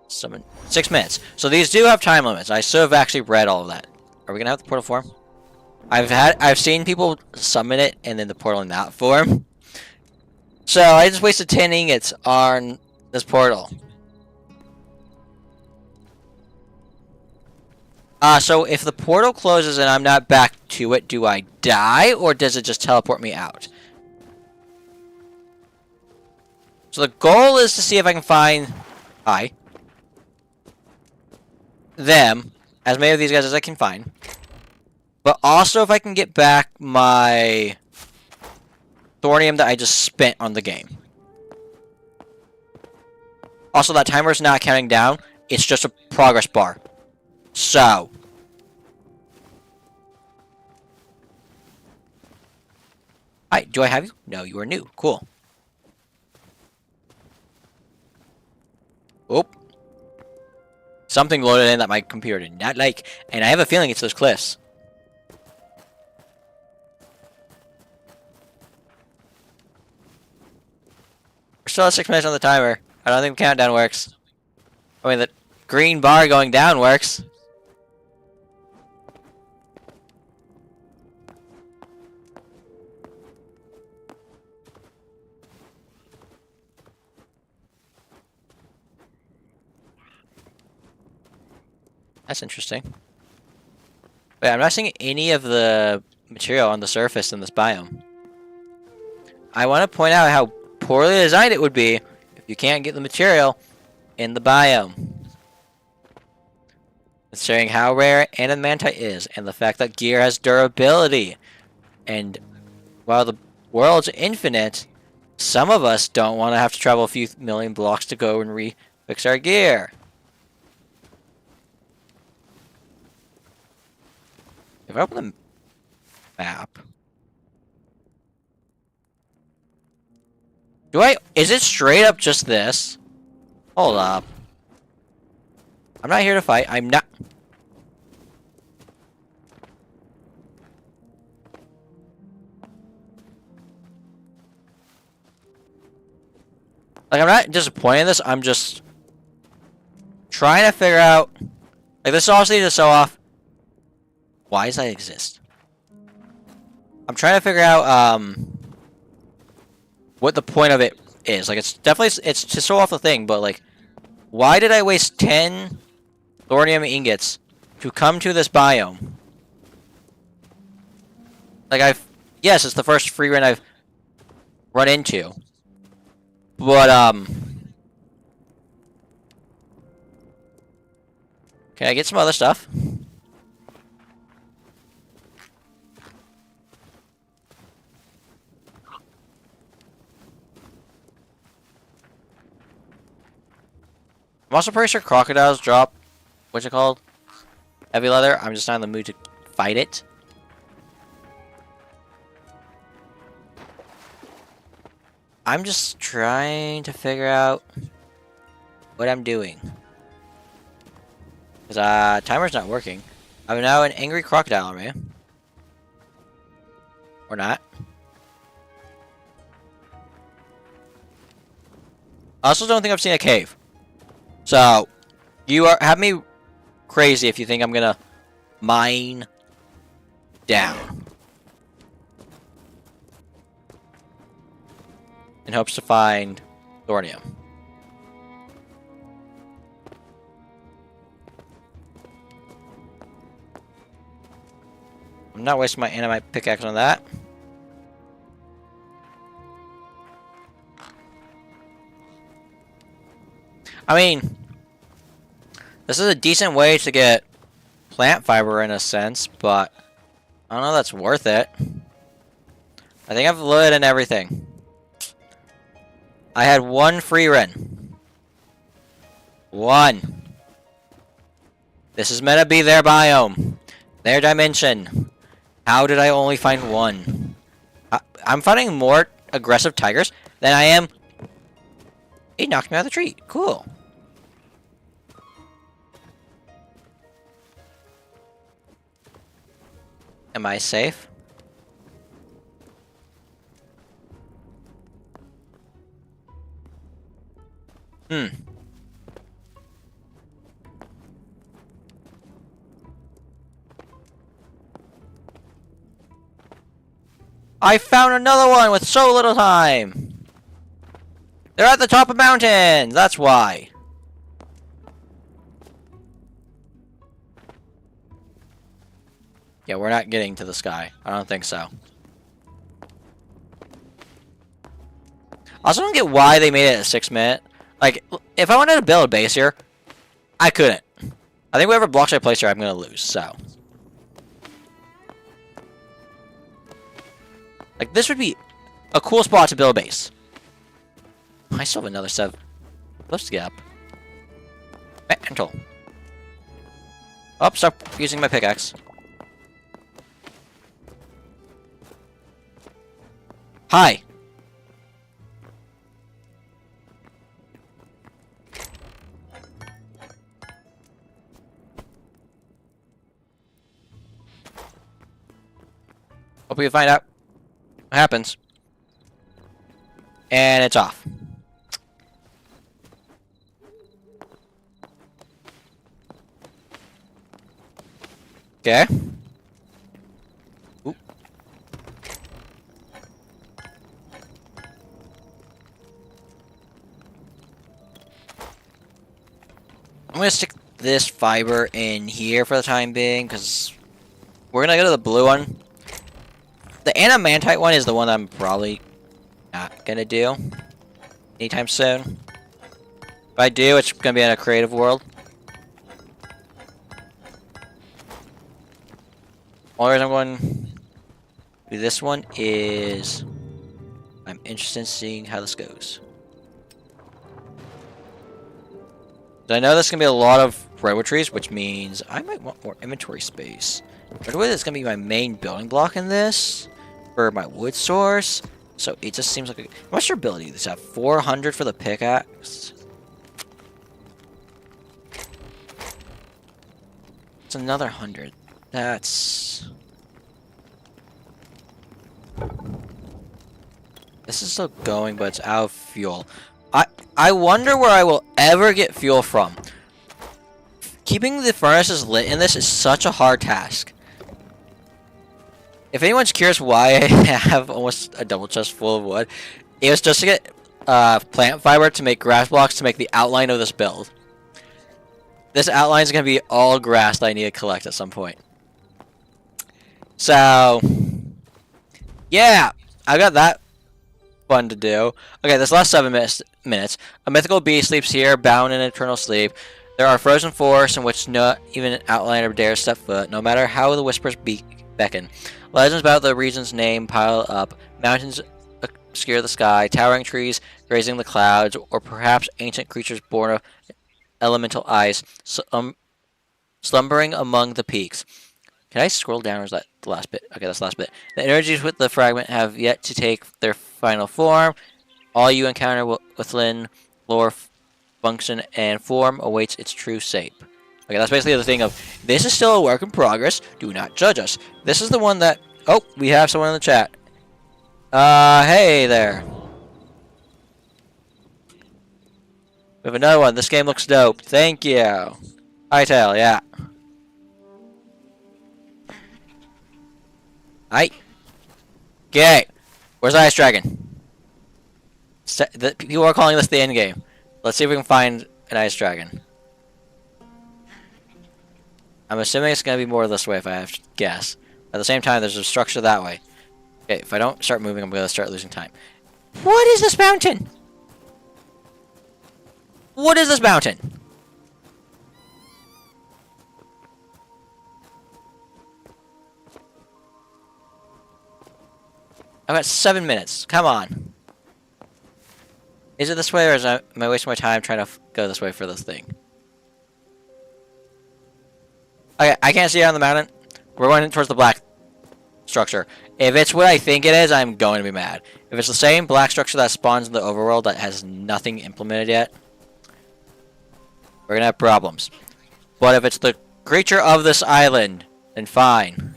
Summon 6 minutes. So these do have time limits. I should have actually read all of that. Are we gonna have the portal form? I've seen people summon it and then the portal in that form. So I just wasted 10 ingots on this portal. So if the portal closes and I'm not back to it, do I die or does it just teleport me out? So the goal is to see if I can find them, as many of these guys as I can find. But also if I can get back my thorium that I just spent on the game. Also, that timer is not counting down. It's just a progress bar. So. Hi, do I have you? No, you are new. Cool. Oh. Something loaded in that my computer did not like, and I have a feeling it's those cliffs. We're still at 6 minutes on the timer. I don't think the countdown works. I mean, the green bar going down works. That's interesting. Wait, I'm not seeing any of the material on the surface in this biome. I want to point out how poorly designed it would be if you can't get the material in the biome. Considering how rare adamantite is, and the fact that gear has durability. And while the world's infinite, some of us don't want to have to travel a few million blocks to go and refix our gear. If I open the map... Is it straight up just this? Hold up. I'm not here to fight. I'm not... Like, I'm not disappointed in this. I'm just... trying to figure out... Like, this is obviously to show off... Why does that exist? I'm trying to figure out, what the point of it is. Like, it's definitely... It's to show off the thing, but, like... Why did I waste 10 thorium ingots to come to this biome? Like, yes, it's the first free run I've run into. But, can I get some other stuff? I'm also pretty sure crocodiles drop, what's it called? Heavy leather. I'm just not in the mood to fight it. I'm just trying to figure out what I'm doing. Because, timer's not working. I'm now an angry crocodile, man. Or not. I also don't think I've seen a cave. So, you have me crazy if you think I'm gonna mine down in hopes to find thorium. I'm not wasting my anamite pickaxe on that. I mean, this is a decent way to get plant fiber in a sense, but I don't know if that's worth it. I think I've loaded in everything. I had one free run. One. This is meant to be their biome. Their dimension. How did I only find one? I'm finding more aggressive tigers than I am... He knocked me out of the tree. Cool. Am I safe? I found another one with so little time! They're at the top of mountains! That's why! Yeah, we're not getting to the sky. I don't think so. I also don't get why they made it a 6-minute. Like, if I wanted to build a base here, I couldn't. I think whatever blocks I place here, I'm gonna lose, so. Like, this would be a cool spot to build a base. I still have another 7. Let's get up. Mantle. Oh, stop using my pickaxe. Hi. Hope we can find out what happens. And it's off. Okay. Ooh. I'm gonna stick this fiber in here for the time being, because we're gonna go to the blue one. The adamantite one is the one I'm probably not gonna do anytime soon. If I do, it's gonna be in a creative world. Only reason I'm going to do this one is I'm interested in seeing how this goes. So I know there's gonna be a lot of redwood trees, which means I might want more inventory space. Redwood is gonna be my main building block in this for my wood source. So it just seems like what's your ability? Does have 400 for the pickaxe? It's another 100. That's... This is still going, but it's out of fuel. I wonder where I will ever get fuel from. Keeping the furnaces lit in this is such a hard task. If anyone's curious why I have almost a double chest full of wood, it was just to get plant fiber to make grass blocks to make the outline of this build. This outline is going to be all grass that I need to collect at some point. So, yeah, I got that fun to do. Okay, this last 7 minutes. A mythical beast sleeps here, bound in eternal sleep. There are frozen forests in which not even an outliner dares step foot, no matter how the whispers beckon. Legends about the region's name pile up. Mountains obscure the sky, towering trees grazing the clouds, or perhaps ancient creatures born of elemental eyes, slumbering among the peaks. Can I scroll down, or is that the last bit? Okay, that's the last bit. The energies with the fragment have yet to take their final form. All you encounter within lore, function, and form awaits its true shape. Okay, that's basically the thing of, this is still a work in progress, do not judge us. This is the one that, oh, we have someone in the chat. Hey there. We have another one, this game looks dope, thank you. Hytale, yeah. Hi. Okay, where's the ice dragon? People are calling this the end game. Let's see if we can find an ice dragon. I'm assuming it's going to be more this way if I have to guess. At the same time, there's a structure that way. Okay, if I don't start moving, I'm going to start losing time. What is this mountain? What is this mountain? I've got 7 minutes. Come on. Is it this way, or am I wasting my time trying to go this way for this thing? Okay, I can't see it on the mountain. We're going towards the black structure. If it's what I think it is, I'm going to be mad. If it's the same black structure that spawns in the overworld that has nothing implemented yet, we're going to have problems. But if it's the creature of this island, then fine.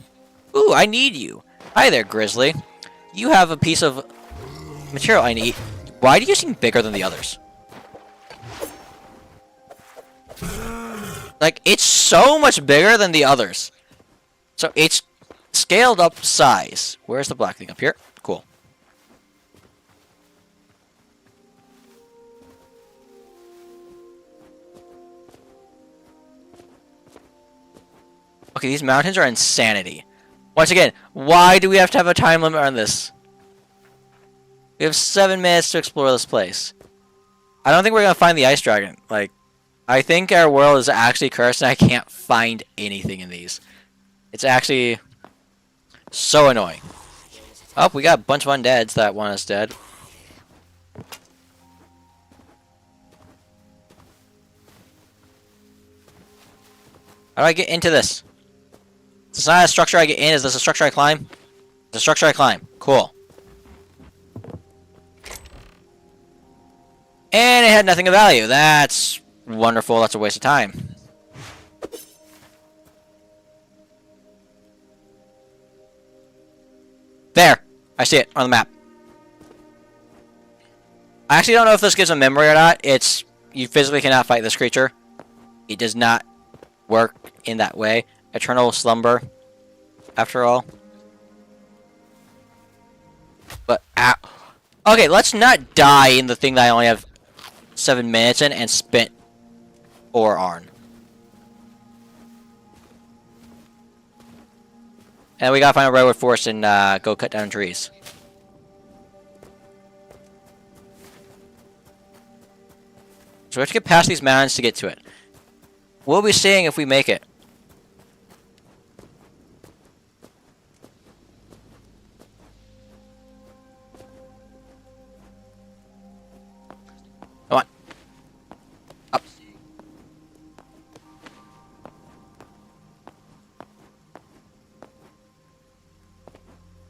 Ooh, I need you. Hi there, Grizzly. You have a piece of material I need. Why do you seem bigger than the others? Like, it's so much bigger than the others. So, it's scaled up size. Where's the black thing? Up here? Cool. Okay, these mountains are insanity. Once again, why do we have to have a time limit on this? We have 7 minutes to explore this place. I don't think we're going to find the ice dragon. Like, I think our world is actually cursed and I can't find anything in these. It's actually so annoying. Oh, we got a bunch of undeads that want us dead. How do I get into this? It's not a structure I get in. Is this a structure I climb? It's a structure I climb. Cool. And it had nothing of value. That's wonderful. That's a waste of time. There. I see it on the map. I actually don't know if this gives a memory or not. It's... You physically cannot fight this creature. It does not work in that way. Eternal slumber, after all. But, ow. Okay, let's not die in the thing that I only have 7 minutes in and spent ore on. And we gotta find a redwood forest and go cut down trees. So we have to get past these mountains to get to it. We'll be seeing if we make it. Come on. Up.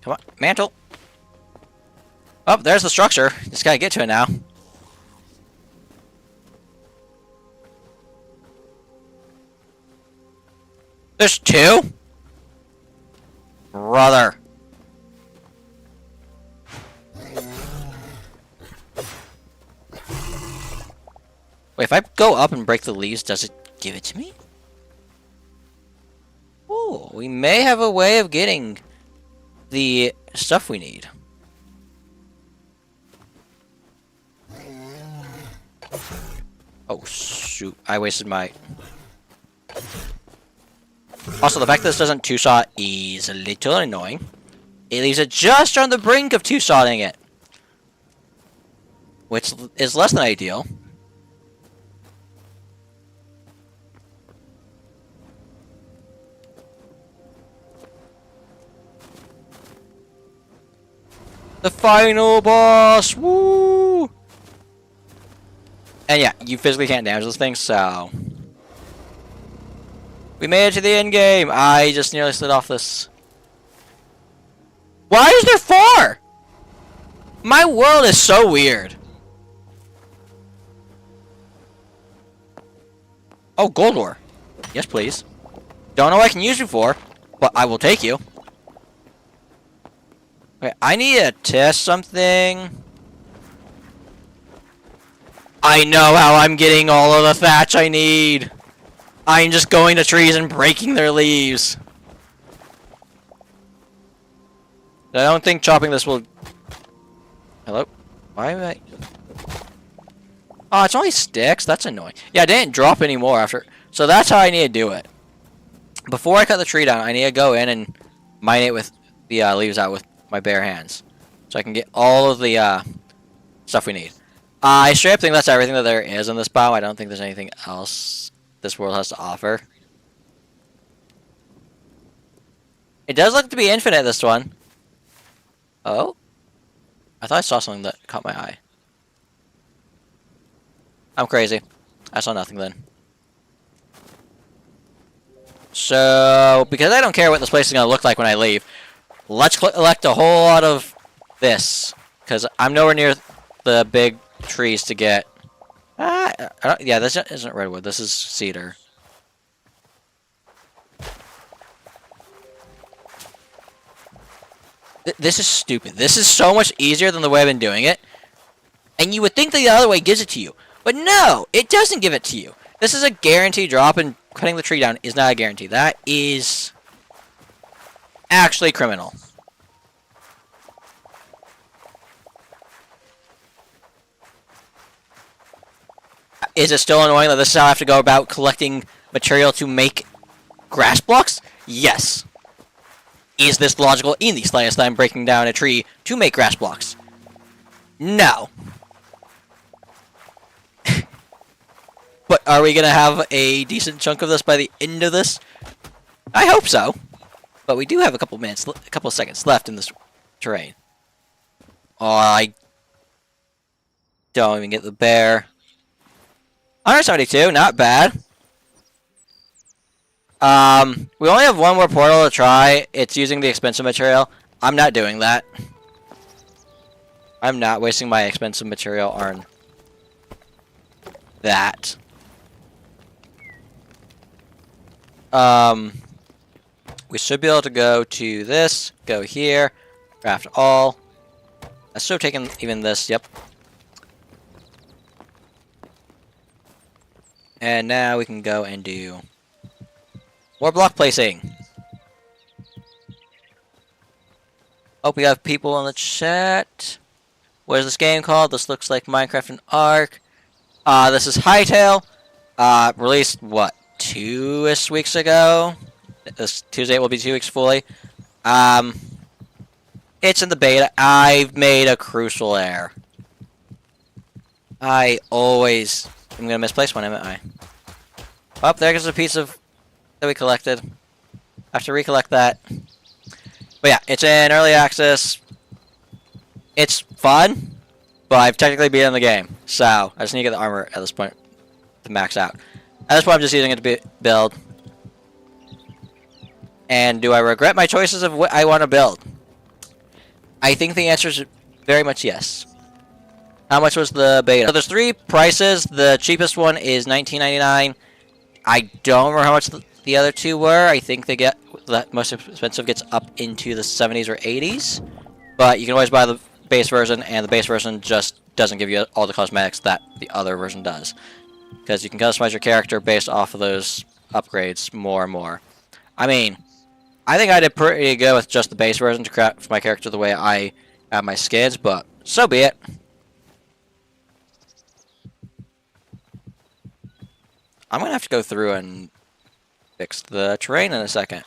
Come on. Mantle. Oh, there's the structure. Just gotta get to it now. There's 2? Brother. Wait, if I go up and break the leaves, does it give it to me? Oh, we may have a way of getting the stuff we need. Oh, shoot. I wasted my... Also, the fact that this doesn't two-shot is a little annoying. It leaves it just on the brink of two-shotting it. Which is less than ideal. The final boss! Woo! And yeah, you physically can't damage this thing, so... We made it to the end game! I just nearly slid off this. Why is there 4? My world is so weird. Oh, gold ore. Yes, please. Don't know what I can use you for, but I will take you. Okay, I need to test something. I know how I'm getting all of the thatch I need. I'm just going to trees and breaking their leaves. I don't think chopping this will... Hello? Why am I... Oh, it's only sticks? That's annoying. Yeah, I didn't drop any more after... So that's how I need to do it. Before I cut the tree down, I need to go in and mine it with the leaves out with my bare hands. So I can get all of the stuff we need. I straight up think that's everything that there is in this biome. I don't think there's anything else this world has to offer. It does look to be infinite, this one. Oh? I thought I saw something that caught my eye. I'm crazy. I saw nothing then. So, because I don't care what this place is going to look like when I leave, let's collect a whole lot of this. Because I'm nowhere near the big trees to get... yeah, this isn't redwood. This is cedar. This is stupid. This is so much easier than the way I've been doing it. And you would think that the other way gives it to you. But no, it doesn't give it to you. This is a guaranteed drop, and cutting the tree down is not a guarantee. That is actually criminal. Is it still annoying that this is how I have to go about collecting material to make grass blocks? Yes. Is this logical in the slightest that I'm breaking down a tree to make grass blocks? No. But are we going to have a decent chunk of this by the end of this? I hope so. But we do have a couple minutes, a couple seconds left in this terrain. Oh, I don't even get the bear. 172, not bad. We only have one more portal to try. It's using the expensive material. I'm not doing that. I'm not wasting my expensive material on that. We should be able to go to this, go here, craft all. I should have taken even this, yep. And now we can go and do more block placing. Hope we have people in the chat. What is this game called? This looks like Minecraft and Ark. This is Hytale. Released, what, 2-ish weeks ago? This Tuesday will be 2 weeks fully. It's in the beta. I've made a crucial error. I always am gonna misplace one, haven't I? Oh, there goes a piece of that we collected. I have to recollect that. But yeah, it's in early access. It's fun, but I've technically beaten the game. So I just need to get the armor at this point to max out. At this point, I'm just using it to build. And do I regret my choices of what I want to build? I think the answer is very much yes. How much was the beta? So there's 3 prices. The cheapest one is $19.99. I don't remember how much the other 2 were. I think they get the most expensive gets up into the 70s or 80s. But you can always buy the base version, and the base version just doesn't give you all the cosmetics that the other version does. Because you can customize your character based off of those upgrades more and more. I mean, I think I did pretty good with just the base version to craft my character the way I have my skins, but so be it. I'm going to have to go through and fix the terrain in a second.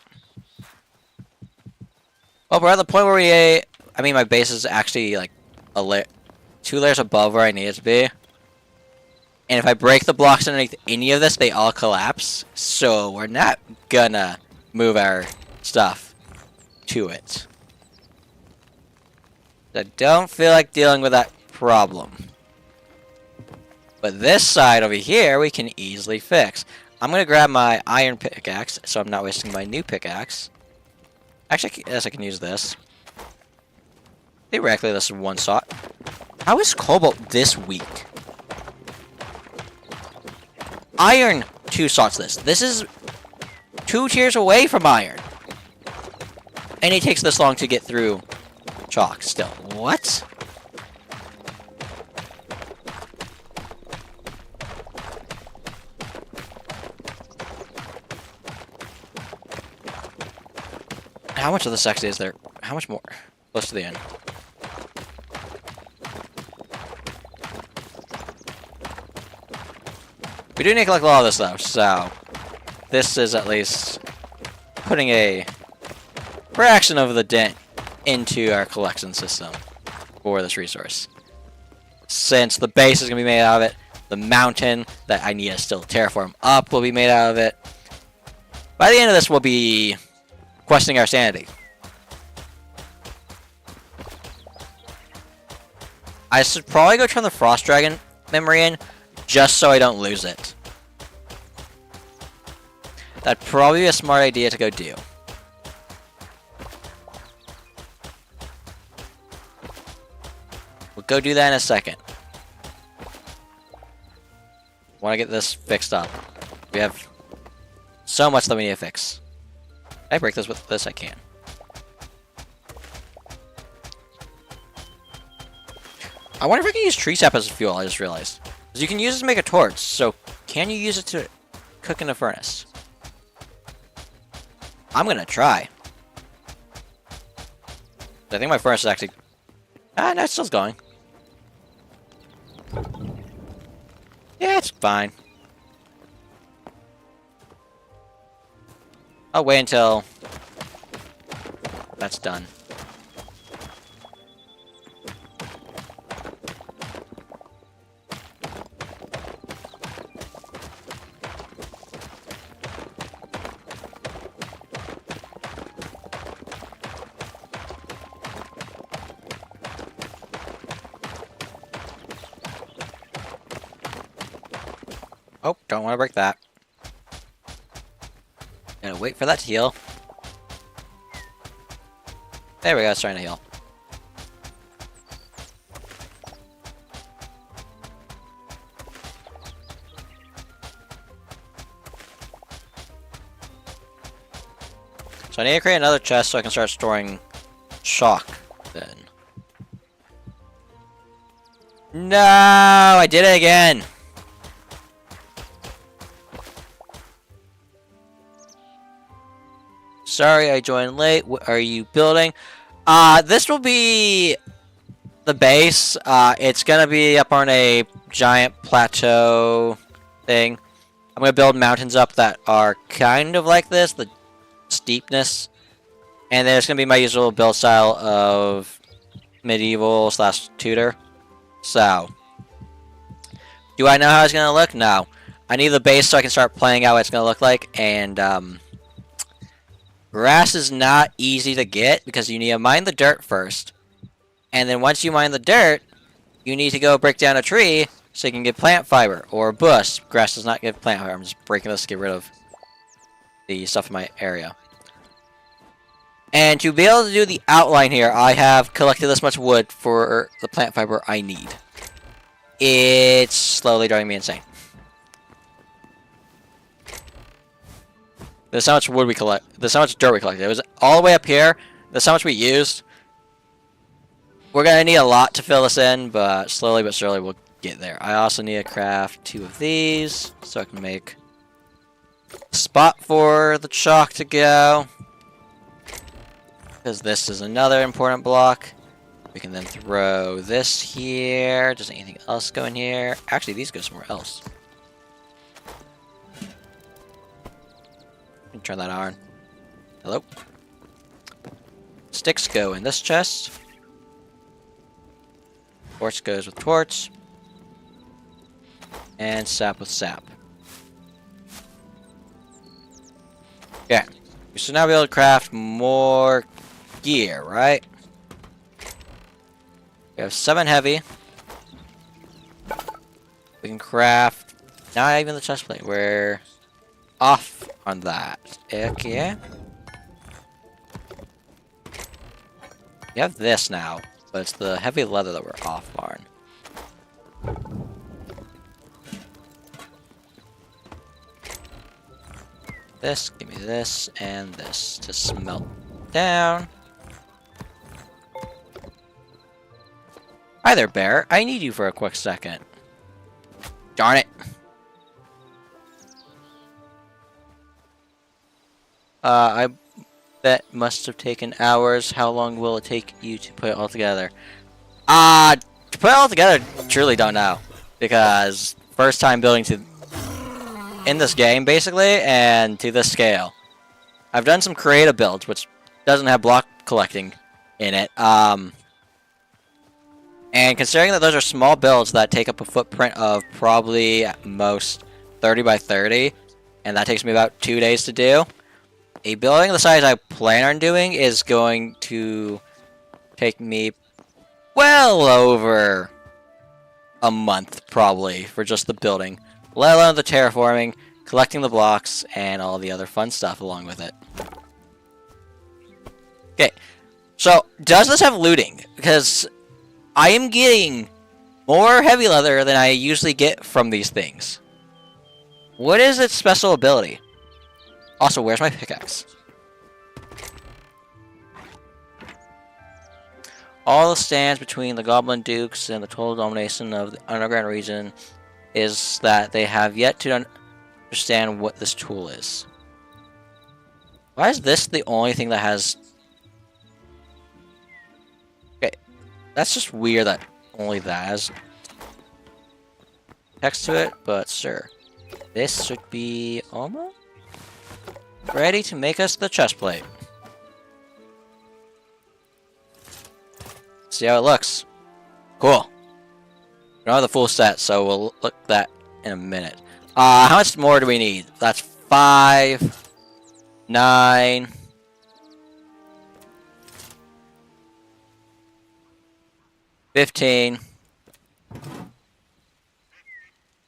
Well, we're at the point where I mean, my base is actually like 2 layers above where I need it to be. And if I break the blocks underneath any of this, they all collapse. So we're not gonna move our stuff to it. I don't feel like dealing with that problem. But this side over here, we can easily fix. I'm going to grab my iron pickaxe, so I'm not wasting my new pickaxe. Actually, yes, I can use this. Theoretically, this is 1 slot. How is cobalt this weak? Iron, 2 slots this. This is 2 tiers away from iron. And it takes this long to get through chalk still. What? How much of this actually is there? How much more? Close to the end. We do need to collect a lot of this though, so this is at least putting a fraction of the dent into our collection system for this resource. Since the base is going to be made out of it, the mountain that I need to still terraform up will be made out of it. By the end of this, we'll be questioning our sanity. I should probably go turn the Frost Dragon memory in, just so I don't lose it. That'd probably be a smart idea to go do. We'll go do that in a second. Want to get this fixed up. We have so much that we need to fix. Can I break this with this? I can. I wonder if I can use tree sap as fuel, I just realized. Because you can use it to make a torch, so can you use it to cook in a furnace? I'm gonna try. I think my furnace is actually... Ah, no, it's still going. Yeah, it's fine. I'll wait until that's done. Oh, don't want to break that. Gotta wait for that to heal. There we go, it's starting to heal. So I need to create another chest so I can start storing chalk then. No, I did it again. Sorry, I joined late. What are you building? This will be the base. It's gonna be up on a giant plateau thing. I'm gonna build mountains up that are kind of like this, the steepness. And then it's gonna be my usual build style of medieval / Tudor. So, do I know how it's gonna look? No. I need the base so I can start planning out what it's gonna look like, and grass is not easy to get because you need to mine the dirt first. And then once you mine the dirt, you need to go break down a tree so you can get plant fiber or a bush. Grass does not give plant fiber. I'm just breaking this to get rid of the stuff in my area. And to be able to do the outline here, I have collected this much wood for the plant fiber I need. It's slowly driving me insane. There's how much wood we collect. There's how much dirt we collected. It was all the way up here. There's how much we used. We're gonna need a lot to fill this in, but slowly but surely we'll get there. I also need to craft 2 of these so I can make a spot for the chalk to go. Because this is another important block. We can then throw this here. Does anything else go in here? Actually, these go somewhere else. Turn that on. Hello? Sticks go in this chest. Torch goes with torch. And sap with sap. Okay. We should now be able to craft more gear, right? We have 7 heavy. We can craft not even the chest plate. We're off on that. Okay. We have this now, but it's the heavy leather that we're off on. This, give me this, and this to smelt down. Hi there, bear. I need you for a quick second. Darn it. I bet must have taken hours. How long will it take you to put it all together? To put it all together, truly don't know. Because first time building in this game, basically, and to this scale. I've done some creative builds, which doesn't have block collecting in it. And considering that those are small builds that take up a footprint of probably at most 30 by 30, and that takes me about 2 days to do, a building the size I plan on doing is going to take me well over a month, probably, for just the building. Let alone the terraforming, collecting the blocks, and all the other fun stuff along with it. Okay, so does this have looting? Because I am getting more heavy leather than I usually get from these things. What is its special ability? Also, where's my pickaxe? All that stands between the Goblin Dukes and the total domination of the underground region is that they have yet to understand what this tool is. Why is this the only thing that has... Okay, that's just weird that only that has text to it, but sure. This should be almost ready to make us the chest plate. See how it looks. Cool. We don't have the full set, so we'll look at that in a minute. How much more do we need? That's 5, 9, 15,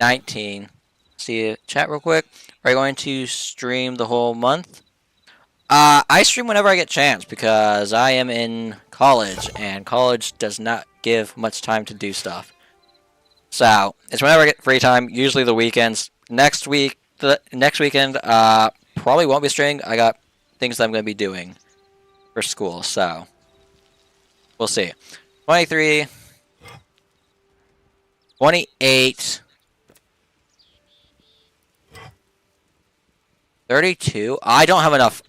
19. Let's see chat real quick. Are you going to stream the whole month? I stream whenever I get chance because I am in college and college does not give much time to do stuff. So it's whenever I get free time. Usually the weekends. Next weekend, probably won't be streaming. I got things that I'm going to be doing for school. So we'll see. 23, 28, 32. I don't have enough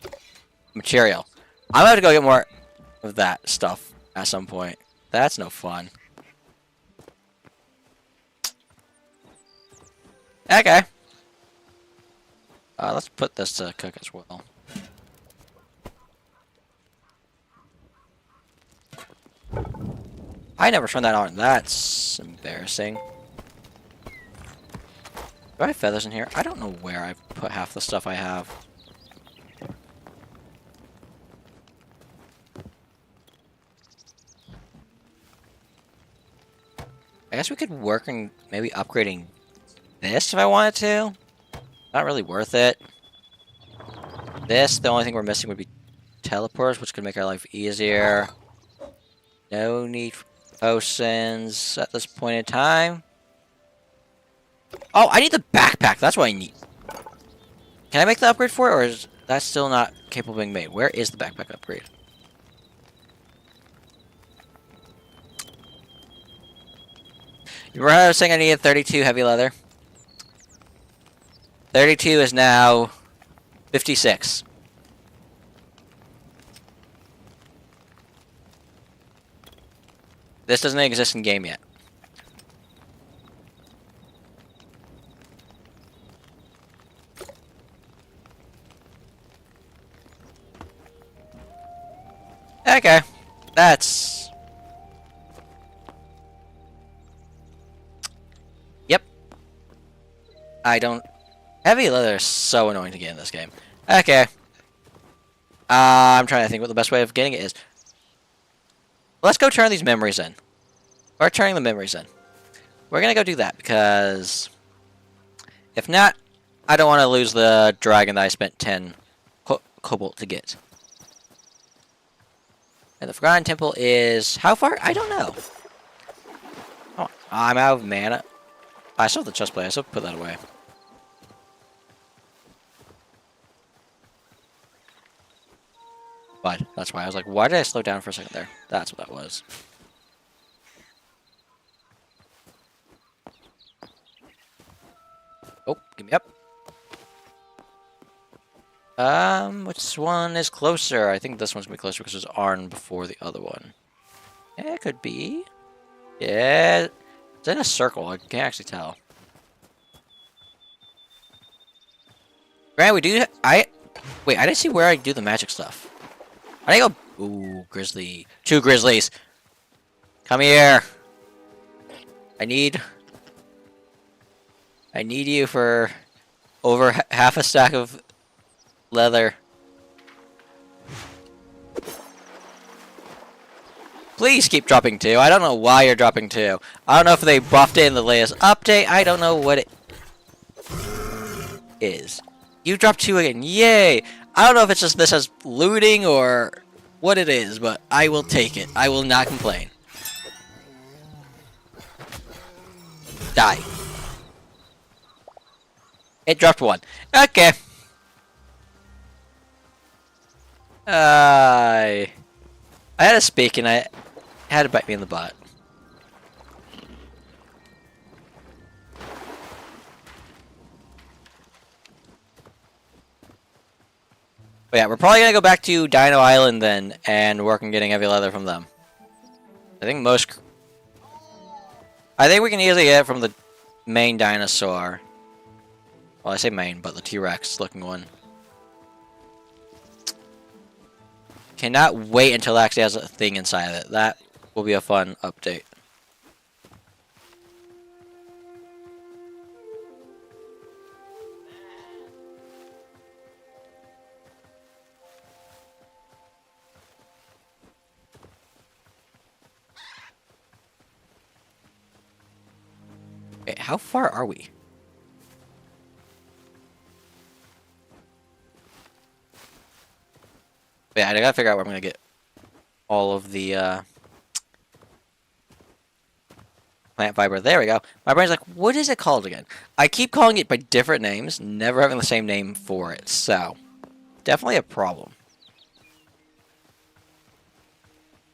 material. I'm going to go get more of that stuff at some point. That's no fun. Okay. Let's put this to cook as well. I never turned that on. That's embarrassing. Do I have feathers in here? I don't know where I put half the stuff I have. I guess we could work on maybe upgrading this if I wanted to. Not really worth it. This, the only thing we're missing would be teleporters, which could make our life easier. No need for potions at this point in time. Oh, I need the backpack. That's what I need. Can I make the upgrade for it, or is that still not capable of being made? Where is the backpack upgrade? You remember how I was saying I needed 32 heavy leather? 32 is now 56. This doesn't exist in game yet. Okay. That's... Yep. I don't... Heavy leather is so annoying to get in this game. Okay. I'm trying to think what the best way of getting it is. Let's go turn these memories in. Or turning the memories in. We're gonna go do that, because... if not, I don't want to lose the dragon that I spent 10 cobalt to get. And the Forgotten Temple is... how far? I don't know. Oh, I'm out of mana. I still have the chest plate. I still put that away. But that's why I was like, why did I slow down for a second there? That's what that was. Oh, give me up. Which one is closer? I think this one's gonna be closer because there's Arn before the other one. Yeah, it could be. Yeah, it's in a circle. I can't actually tell. Granted, we do. Wait. I didn't see where I do the magic stuff. I didn't go. Ooh, grizzly. 2 grizzlies. Come here. I need you for over half a stack of leather. Please keep dropping 2. I don't know why you're dropping 2. I don't know if they buffed it in the latest update. I don't know what it is. You dropped 2 again. Yay! I don't know if it's just this as looting or what it is, but I will take it. I will not complain. Die. It dropped 1. Okay. I had a speak and I had to bite me in the butt. But yeah, we're probably gonna go back to Dino Island then and work on getting heavy leather from them. I think we can easily get it from the main dinosaur. Well, I say main, but the T-Rex looking one. Cannot wait until it actually has a thing inside of it. That will be a fun update. Okay, how far are we? But yeah, I gotta figure out where I'm gonna get all of the plant fiber. There we go. My brain's like, what is it called again? I keep calling it by different names, never having the same name for it. So, definitely a problem.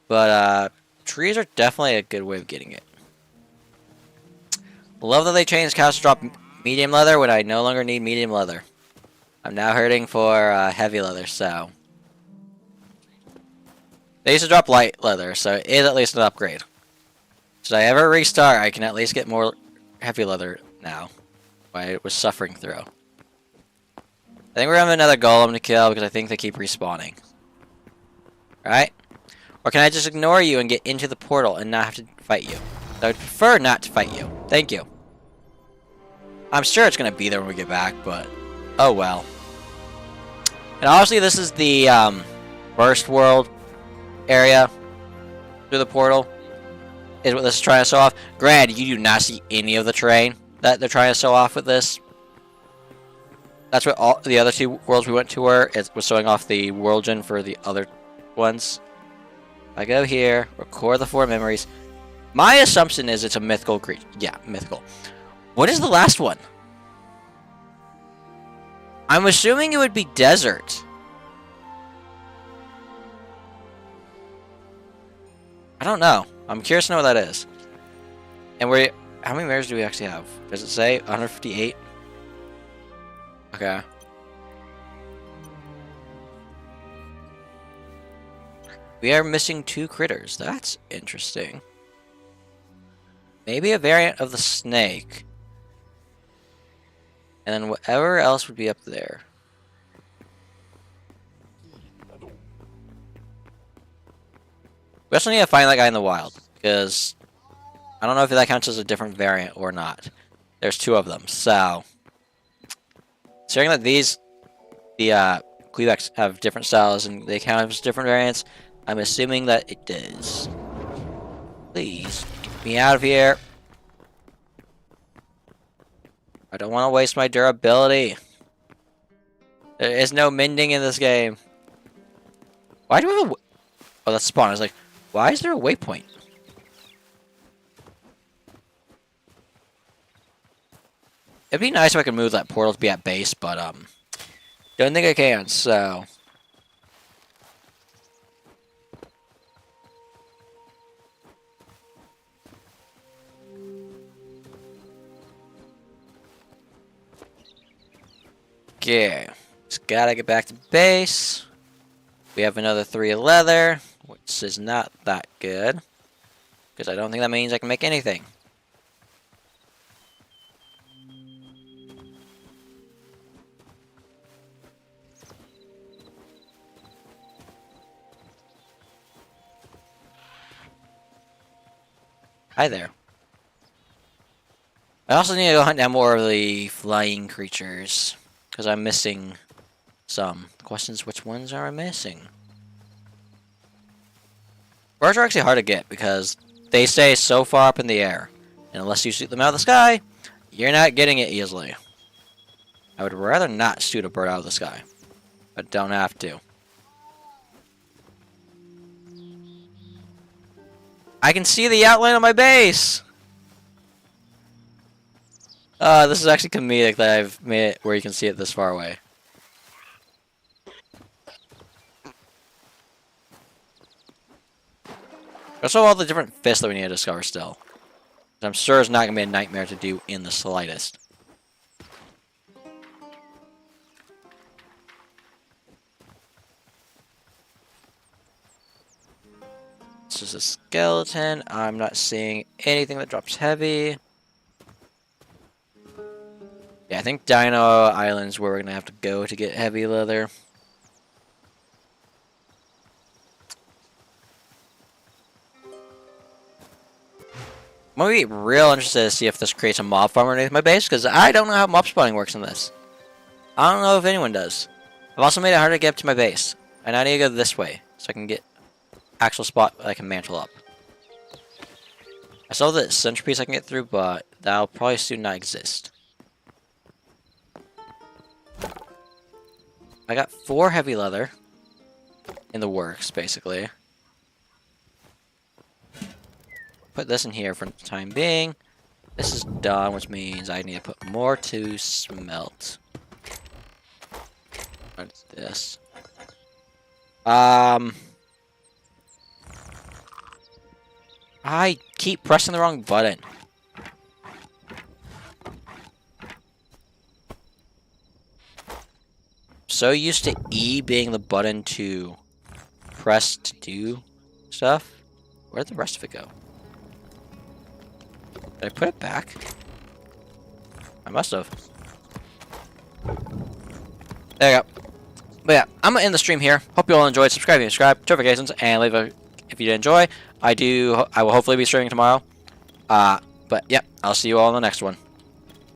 But trees are definitely a good way of getting it. Love that they changed cows to drop medium leather when I no longer need medium leather. I'm now hurting for heavy leather, so. They used to drop light leather, so it is at least an upgrade. Should I ever restart, I can at least get more heavy leather now. I was suffering through. I think we're gonna have another golem to kill because I think they keep respawning. Right? Or can I just ignore you and get into the portal and not have to fight you? I would prefer not to fight you. Thank you. I'm sure it's gonna be there when we get back, but oh well. And obviously this is the first world area through the portal. Is what this is trying to show off. Granted, you do not see any of the terrain that they're trying to show off with this. That's what all the other two worlds we went to were. It was showing off the world gen for the other ones. I go here, record the 4 memories. My assumption is it's a mythical creature. Yeah, mythical. What is the last one? I'm assuming it would be desert. I don't know. I'm curious to know what that is. And how many mirrors do we actually have? Does it say 158? Okay. We are missing 2 critters. That's interesting. Maybe a variant of the snake. And then whatever else would be up there. We also need to find that guy in the wild, because I don't know if that counts as a different variant or not. There's 2 of them, so considering that the Quebecs have different styles and they count as different variants, I'm assuming that it does. Please get me out of here. I don't want to waste my durability. There is no mending in this game. Why do we have a... Oh, that's spawn. I was like, why is there a waypoint? It'd be nice if I could move that portal to be at base, but don't think I can, so okay. Just gotta get back to base. We have another 3 leather, which is not that good, because I don't think that means I can make anything. Hi there. I also need to go hunt down more of the flying creatures, because I'm missing some. The question is, which ones are I missing? Birds are actually hard to get, because they stay so far up in the air. And unless you shoot them out of the sky, you're not getting it easily. I would rather not shoot a bird out of the sky, but don't have to. I can see the outline of my base! This is actually comedic that I've made it where you can see it this far away. Also, all the different fists that we need to discover still. I'm sure it's not going to be a nightmare to do in the slightest. This is a skeleton. I'm not seeing anything that drops heavy. Yeah, I think Dino Island's where we're going to have to go to get heavy leather. I'm going to be real interested to see if this creates a mob farm underneath my base, because I don't know how mob spawning works in this. I don't know if anyone does. I've also made it harder to get up to my base. And I need to go this way, so I can get actual spot that I can mantle up. I saw the centerpiece I can get through, but that'll probably soon not exist. I got 4 heavy leather. in the works, basically. Put this in here for the time being. This is done, which means I need to put more to smelt. What's this? I keep pressing the wrong button. So used to E being the button to press to do stuff. Where'd the rest of it go? Did I put it back? I must have. There you go. But yeah, I'm gonna end the stream here. Hope you all enjoyed. Subscribe if you subscribe, turn notifications, and leave a if you did enjoy. I will hopefully be streaming tomorrow. But yeah, I'll see you all in the next one.